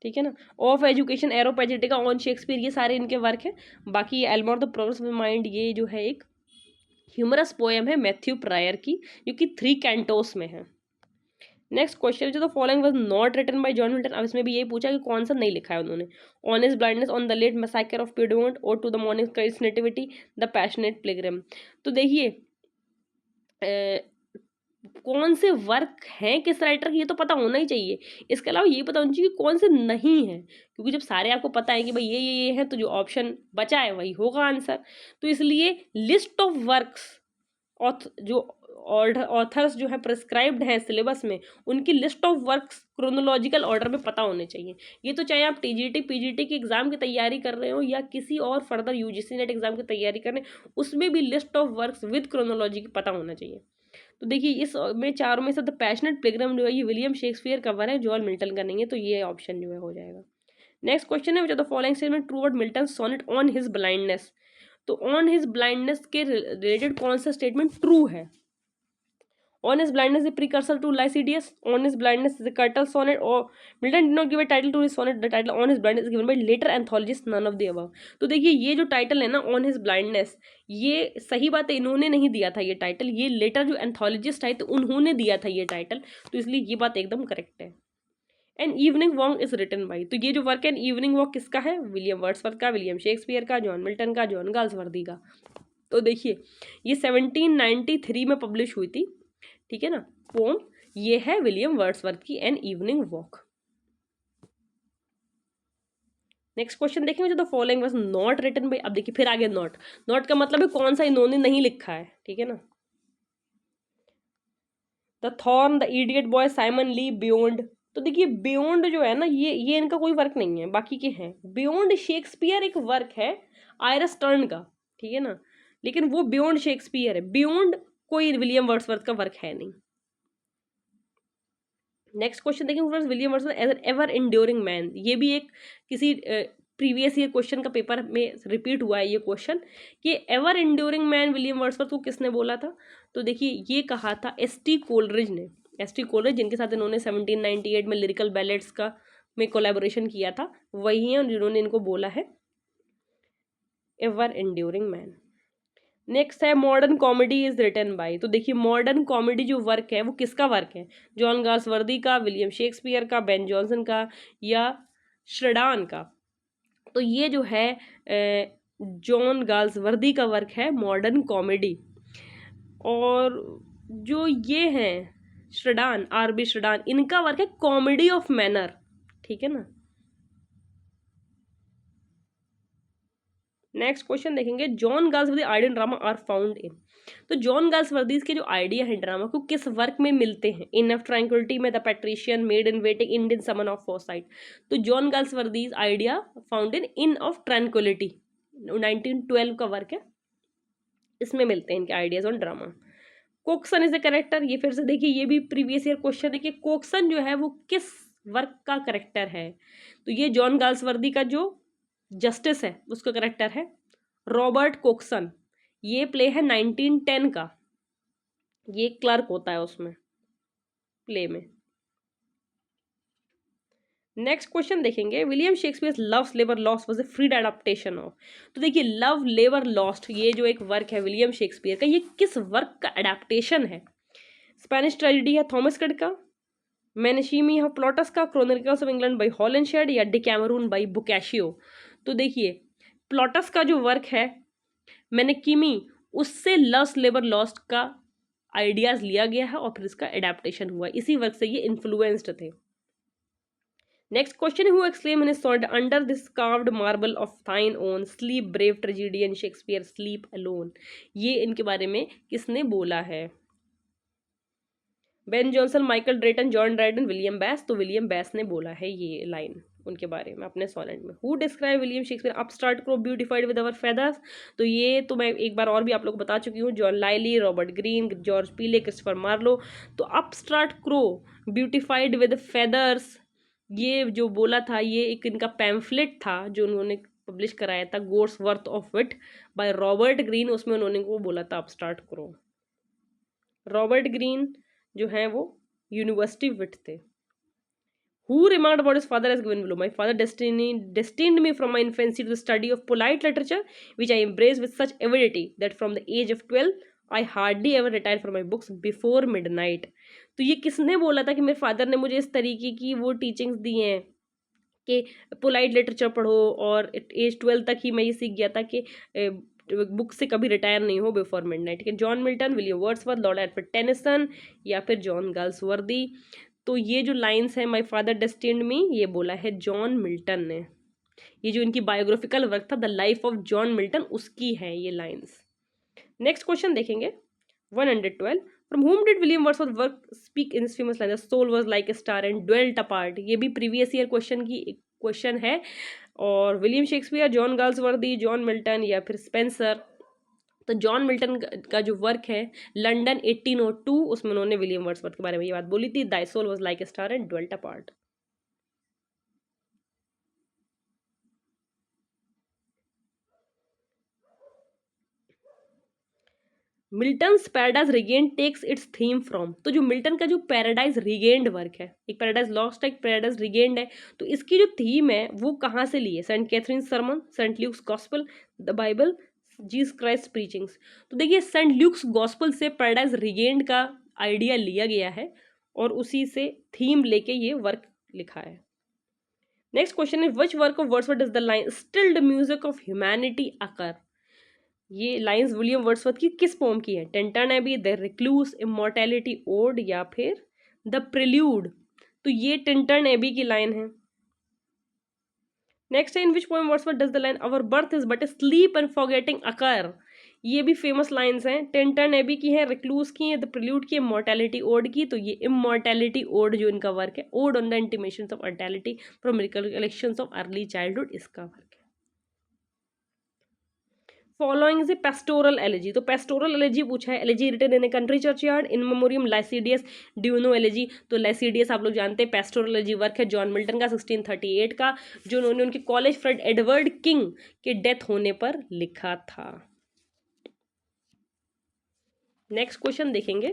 ठीक है ना। Of education, Areopagitica, on Shakespeare ये सारे इनके वर्क हैं। बाकी आल्मा और the progress of the mind ये जो है एक ह्यूमरस पोएम है मैथ्यू प्रायर की, जो कि 3 कैंटोस में है। नेक्स्ट क्वेश्चन जो the following was not written by John Milton. अब इसमें भी यही पूछा कि कौन सा नहीं लिखा है उन्होंने, on his blindness, on the late massacre of Piedmont, और to the morning Christ nativity, the passionate pilgrim. तो देखिए कौन से वर्क हैं किस राइटर के ये तो पता होना ही चाहिए, इसके अलावा ये पता होना चाहिए कि कौन से नहीं है, क्योंकि जब सारे आपको पता है कि भाई ये है तो जो ऑप्शन बचा है वही होगा आंसर। तो इसलिए लिस्ट ऑफ वर्क्स जो ऑथर्स जो है प्रिस्क्राइब्ड हैं सिलेबस में, उनकी list of works chronological order में पता होने चाहिए। ये तो चाहे आप टीजीटी पीजीटी के एग्जाम की तैयारी कर रहे हो या किसी और फर्दर यूजीसी नेट एग्जाम की तैयारी कर रहे हैं, उसमें भी list of works with chronology पता होना चाहिए। तो देखिए इस में चारों में से द पैशनेट पिलग्रिम जो है ये विलियम शेक्सपियर का वर्क है, जॉन मिल्टन का नहीं है, तो ये ऑप्शन जो है हो जाएगा। नेक्स्ट क्वेश्चन है which of the following statement true about Milton sonnet on his blindness. तो ऑन हिज ब्लाइंडनेस के रिलेटेड कौन सा स्टेटमेंट ट्रू है? On his blindness is a precursor to Lycidius. On his blindness is a Curtal sonnet. Or Milton did not give a title to his sonnet. The title On his blindness is given by later anthologists. None of the above. तो देखिए ये जो title है ना On his blindness, ये सही बात है, इन्होंने नहीं दिया था ये टाइटल, ये लेटर जो एंथोलॉजिस्ट आए थे उन्होंने दिया था ये टाइटल, तो इसलिए ये बात एकदम करेक्ट है. An evening walk is written by, तो ये जो वर्क है एन इवनिंग वॉक किसका है? विलियम वर्ड्सवर्थ का, विलियम शेक्सपियर का, जॉन मिल्टन का, जॉन गाल्सवर्दी का. तो देखिए ये 1793 में पब्लिश हुई थी, ठीक है ना, पोम. ये है विलियम वर्ड्सवर्थ की an evening walk. Next question देखेंगे, जो the following was not written by. अब देखिए फिर आगे नॉट, नॉट का मतलब है कौन सा इन्होंने नहीं लिखा है, ठीक है ना. The thorn, the idiot boy, Simon Lee, beyond. तो देखिए बियॉन्ड जो है ना ये इनका कोई वर्क नहीं है, बाकी के हैं. बियॉन्ड शेक्सपियर एक वर्क है आयरस टर्न का, ठीक है ना, लेकिन वो बियॉन्ड शेक्सपियर है. बियॉन्ड कोई विलियम वर्ड्सवर्थ का वर्क है नहीं. नेक्स्ट क्वेश्चन देखेंगे, William Wordsworth as an ever enduring man. ये भी एक किसी प्रीवियस ईयर क्वेश्चन का पेपर में रिपीट हुआ है ये क्वेश्चन कि ever enduring man William Wordsworth को किसने बोला था? तो देखिए ये कहा था एस.टी. कोलरिज ने. एस.टी. कोलरिज जिनके साथ इन्होंने 1798 में लिरिकल बैलेट्स का में कोलैबोरेशन किया था, वही हैं जिन्होंने इनको बोला है एवर इंड्योरिंग मैन. नेक्स्ट है modern comedy is written by. तो देखिए मॉडर्न कॉमेडी जो वर्क है वो किसका वर्क है? जॉन गाल्सवर्दी का, विलियम शेक्सपियर का, बेन जॉनसन का, या श्रेडान का? तो ये जो है जॉन गाल्सवर्दी का वर्क है मॉडर्न कॉमेडी. और जो ये हैं श्रेडान, आर.बी. श्रेडान, इनका वर्क है कॉमेडी ऑफ मैनर, ठीक है ना. नेक्स्ट क्वेश्चन देखेंगे, John Galsworthy idea drama are found in. तो जॉन गाल्सवर्दी के जो आइडिया है ड्रामा को किस वर्क में मिलते हैं? इन ऑफ ट्रैंक्विलिटी में, the patrician, maid in waiting, Indian summer of Forsyte. तो John Galsworthy idea found inn of tranquillity 1912 का वर्क है, इसमें मिलते हैं इनके ideas on drama. Coxon is the character. ये फिर से देखिए ये भी प्रीवियस ईयर क्वेश्चन है कि कोक्सन जो है वो किस वर्क का करेक्टर है? तो ये जॉन गाल्सवर्दी का जो जस्टिस है उसका करेक्टर है रॉबर्ट कोक्सन. ये प्ले है 1910 का, ये क्लर्क होता है उसमें प्ले में. नेक्स्ट क्वेश्चन देखेंगे, William Shakespeare Love's Labour Lost was a freed adaptation of. तो देखिए लव लेबर लॉस्ट ये जो एक वर्क है विलियम शेक्सपियर का, ये किस वर्क का एडाप्टेशन है? स्पेनिश ट्रेजेडी है थॉमस किड का, मेनेशीमी है प्लॉटस का, क्रोनिकल्स ऑफ इंग्लैंड बाय हॉलैंडशेड, या डिकैमरून बाय बोकाशियो. तो देखिए प्लॉटस का जो वर्क है मेनेकीमी, उससे लव्स लेबर लॉस्ट का आइडियाज लिया गया है और फिर इसका एडेप्टेशन हुआ, इसी वर्क से ये इन्फ्लुएंस्ड थे. नेक्स्ट क्वेश्चन है, who exclaim in his sonnet under this carved marble of thine own sleep brave tragedian Shakespeare sleep alone. ये इनके बारे में किसने बोला है? Ben Jonson, Michael Drayton, John Dryden, William Basse. तो विलियम बैस ने बोला है ये लाइन उनके बारे में अपने सोनेट में. Who describe William Shakespeare upstart crow beautified with our feathers. तो ये तो मैं एक बार और भी आप लोग को बता चुकी हूँ, जॉन लाइली, रॉबर्ट ग्रीन, जॉर्ज पीले, क्रिस्टोफर मार्लो. तो upstart crow beautified with feathers ये जो बोला था ये एक इनका पैम्फलेट था जो उन्होंने पब्लिश कराया था, gods worth of wit by Robert Greene. उसमें उन्होंने वो बोला था अपस्टार्ट क्रो. रॉबर्ट ग्रीन जो है वो यूनिवर्सिटी विट थे. Who remarked about his father as given below? My father destined me from my infancy to the study of polite literature, which I embraced with such avidity that from the age of 12 I hardly ever retired from my books before midnight. तो ये किसने बोला था कि मेरे father ने मुझे इस तरीके की वो टीचिंग्स दी हैं कि पोलाइट लिटरेचर पढ़ो, और एज 12 तक ही मैं ये सीख गया था कि बुक से कभी रिटायर नहीं हो बिफोर मिडनाइट. ठीक है, John Milton, William Wordsworth, Lord Edward Tennyson, या फिर जॉन गाल्सवर्दी. तो ये जो लाइंस है माय फादर डेस्टिन्ड मी, ये बोला है जॉन मिल्टन ने. ये जो इनकी बायोग्राफिकल वर्क था the life of John Milton, उसकी है ये लाइंस. नेक्स्ट क्वेश्चन देखेंगे 112. From whom did William Wordsworth work speak in famous line the soul was like a star and dwelt apart. ये भी प्रीवियस ईयर क्वेश्चन की question है. और William Shakespeare, John Galsworthy, John Milton, या फिर Spencer. तो John Milton का जो वर्क है लंदन 1802, उसमें उन्होंने विलियम वर्ड्सवर्थ के बारे में ये बात बोली थी, thy soul was like a star and dwelt apart. Milton's paradise regained takes its theme from, तो जो मिल्टन का जो पैराडाइज रिगेन्ड वर्क है, एक पैराडाइज लॉस्ट है, एक पैराडाइज रिगेन्ड है, तो इसकी जो थीम है वो कहाँ से ली है? Saint Catherine sermon, Saint Luke's gospel, the Bible, Jesus Christ preachings. तो देखिए सेंट ल्यूक्स गॉस्पल से पैराडाइज रिगेन्ड का आइडिया लिया गया है और उसी से थीम लेके ये वर्क लिखा है। नेक्स्ट क्वेश्चन है which work of Wordsworth does the line still the music of humanity occur, ये लाइंस विलियम वर्ड्सवर्थ की किस पोम की है? Tintern Abbey, the recluse, immortality ode या फिर द प्रिल्यूड। तो ये टेंटन एबी की लाइन है। नेक्स्ट है in which poem Wordsworth does the line our birth is but a sleep and forgetting occur, ये भी फेमस लाइंस हैं, टेंटन एबी की है, रिक्लूस की है, द प्रिल्यूड की, इमॉर्टैलिटी ओड की। तो ये इमॉर्टैलिटी ओड जो इनका वर्क है, ode on the intimations of mortality from recollections of early childhood, इसका वर्क है। Following is a pastoral elegy, तो पेस्टोरल एलिजी पूछा है, elegy written in a country churchyard in memoriam Lycidas, Duino elegy. तो Lycidas आप लोग जानते हैं, पेस्टोरल एलिजी वर्क है जॉन मिल्टन का 1638 का, जो उन्होंने उनके कॉलेज फ्रेंड एडवर्ड किंग के डेथ होने पर लिखा था। नेक्स्ट क्वेश्चन देखेंगे,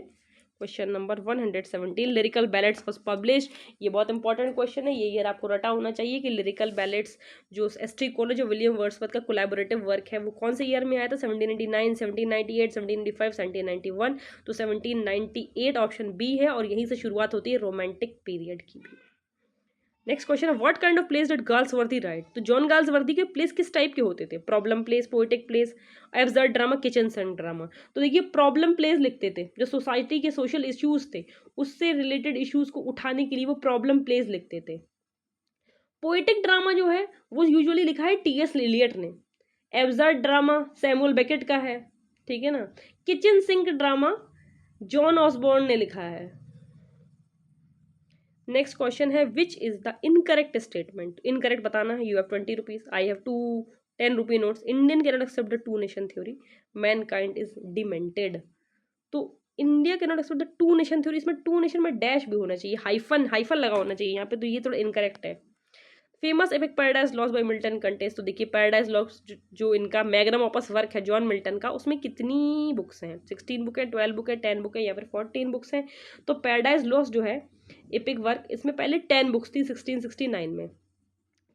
question number 117, lyrical ballads was publish, ये बहुत इंपॉर्टेंट क्वेश्चन है, ये ईयर आपको रटा होना चाहिए कि लिरिकल बैलेट्स जो एसटी कॉलेज और विलियम वर्ड्सवर्थ का कोलैबोरेटिव वर्क है वो कौन से ईयर में आया था? 1789, 1798, 1795, 1791। तो 1798 ऑप्शन बी है और यहीं से शुरुआत होती है रोमांटिक पीरियड की भी। नेक्स्ट क्वेश्चन है what kind of plays did Galsworthy write, तो जॉन गाल्सवर्दी के प्लेस किस टाइप के होते थे? Problem plays, poetic plays, absurd drama, kitchen sink drama. तो देखिए प्रॉब्लम प्लेस लिखते थे, जो सोसाइटी के सोशल इश्यूज थे उससे रिलेटेड इश्यूज को उठाने के लिए वो प्रॉब्लम प्लेस लिखते थे। पोएटिक ड्रामा जो है वो यूजुअली लिखा है टी.एस. एलियट ने। एब्सर्ड ड्रामा सैमुअल बेकेट का है, ठीक है ना। Kitchen sink drama John Osborne ने लिखा है। नेक्स्ट क्वेश्चन है which is the incorrect statement, incorrect बताना है। You have 20 rupees, I have 2 10 rupee notes. Indian can not accept the two nation theory, mankind is demented. तो India can not accept the two nation theory, इसमें two nation में dash भी होना चाहिए, hyphen hyphen लगा होना चाहिए यहाँ पे, तो ये थोड़ा इनकरेक्ट है। Famous epic paradise lost by Milton contest, तो देखिए पैराडाइज लॉस्ट जो इनका मैग्नम ऑपस वर्क है जॉन मिल्टन का, उसमें कितनी बुक्स हैं? 16 बुक है, 12 बुक है, 10 बुक है या फिर 14 बुक्स हैं। तो पैराडाइज लॉस्ट जो है एपिक वर्क, इसमें पहले 10 बुक्स थी 1669 में,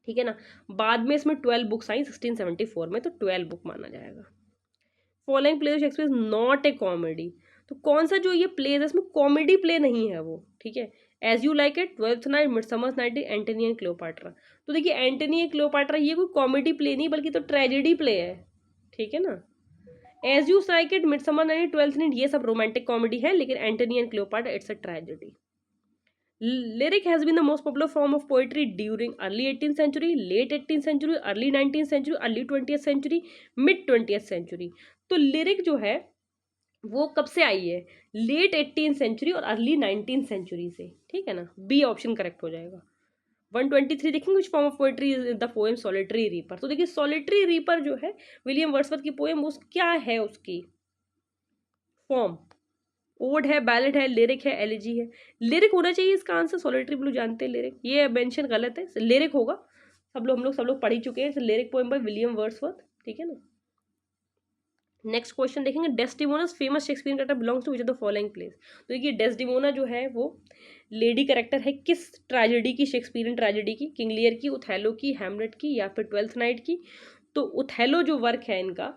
ठीक है ना। बाद में इसमें 12 बुक्स आई 1674 में, तो 12 बुक माना जाएगा। Following play Shakespeare is not a comedy, तो कौन सा जो ये प्ले है इसमें कॉमेडी प्ले नहीं है वो, ठीक है। As you like it, twelfth night, midsummer's night, Antony and Cleopatra. तो देखिए एंटनी एंड क्लियोपाट्रा ये कोई कॉमेडी प्ले नहीं बल्कि तो ट्रेजेडी प्ले है, ठीक है ना। As you like it, midsummer night, twelfth night ये सब रोमांटिक कॉमेडी है, लेकिन Antony and Cleopatra it's a tragedy. Lyric has been the most popular form of poetry during early 18th century, late 18th century, early 19th century, early 20th century, mid 20th century। तो lyric जो है वो कब से आई है? Late 18th century और early 19th century से, ठीक है ना। बी ऑप्शन करेक्ट हो जाएगा। 123 देखेंगे which form of poetry is the poem solitary reaper. तो देखिए सॉलिटरी रीपर जो है विलियम वर्ड्सवर्थ की पोएम, उस क्या है उसकी फॉर्म? ओड है, बैलेड है, लिरिक है, एलिजी है। लिरिक होना चाहिए इसका आंसर, सॉलिटरी ब्लू जानते हैं लिरिक, ये मेंशन गलत है, लिरिक होगा। सब लोग पढ़ ही चुके हैं, lyric poem by William Wordsworth, ठीक है ना। नेक्स्ट क्वेश्चन देखेंगे Desdemona's famous Shakespearean character belongs to which of the following place. तो देखिए डेस्टिमोना जो है वो लेडी कैरेक्टर है किस ट्रेजेडी की? शेक्सपियरियन ट्रेजेडी की, किंग लियर की, उथेलो की, हैमलेट की या फिर ट्वेल्थ नाइट की। तो उथेलो जो वर्क है इनका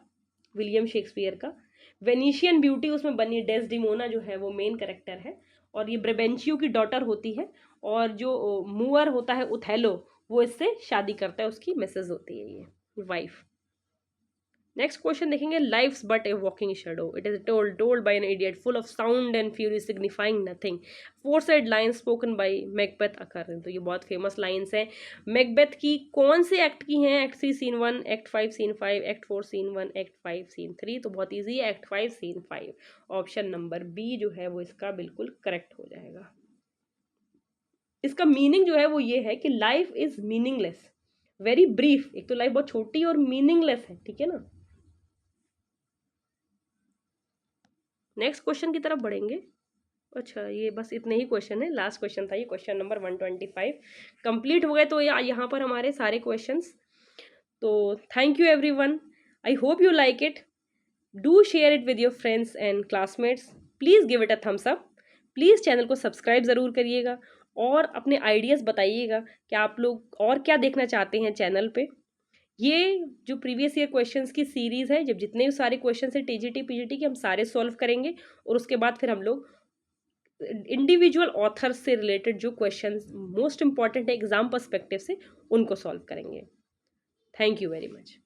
विलियम शेक्सपियर का, वेनिशियन ब्यूटी उसमें बनी, डेस्टिमोना जो है वो मेन कैरेक्टर है और ये ब्रेबेंशियो की डॉटर होती है, और जो मूअर होता है उथेलो वो इससे शादी करता है, उसकी मिसेज होती है ये वाइफ। नेक्स्ट क्वेश्चन देखेंगे life's but a walking shadow, it is told by an idiot full of sound and fury signifying nothing, four side lines spoken by Macbeth occur. तो ये बहुत फेमस लाइन्स हैं Macbeth की, कौन से act की हैं? Act 3 scene 1, act 5 scene 5, act 4 scene 1, act 5 scene 3। तो बहुत ईजी है, act 5 scene 5। Option number B जो है वो इसका बिल्कुल करेक्ट हो जाएगा। इसका मीनिंग जो है वो ये है कि life is meaningless, very brief. एक तो लाइफ बहुत छोटी और मीनिंगलेस है, ठीक है ना। नेक्स्ट क्वेश्चन की तरफ बढ़ेंगे। अच्छा ये बस इतने ही क्वेश्चन है, लास्ट क्वेश्चन था ये, क्वेश्चन नंबर 125 कंप्लीट हो गए। तो यहाँ पर हमारे सारे क्वेश्चंस। तो thank you everyone, I hope you like it. Do share it with your friends and classmates, please give it a thumbs up, please channel को सब्सक्राइब ज़रूर करिएगा और अपने आइडियाज़ बताइएगा कि आप लोग और क्या देखना चाहते हैं चैनल पे। ये जो प्रीवियस ईयर क्वेश्चंस की सीरीज़ है, जब जितने सारे क्वेश्चन है टीजीटी पीजीटी के, हम सारे सॉल्व करेंगे और उसके बाद फिर हम लोग इंडिविजुअल ऑथर्स से रिलेटेड जो क्वेश्चंस मोस्ट इंपॉर्टेंट है एग्जाम पर्सपेक्टिव से, उनको सॉल्व करेंगे। Thank you very much.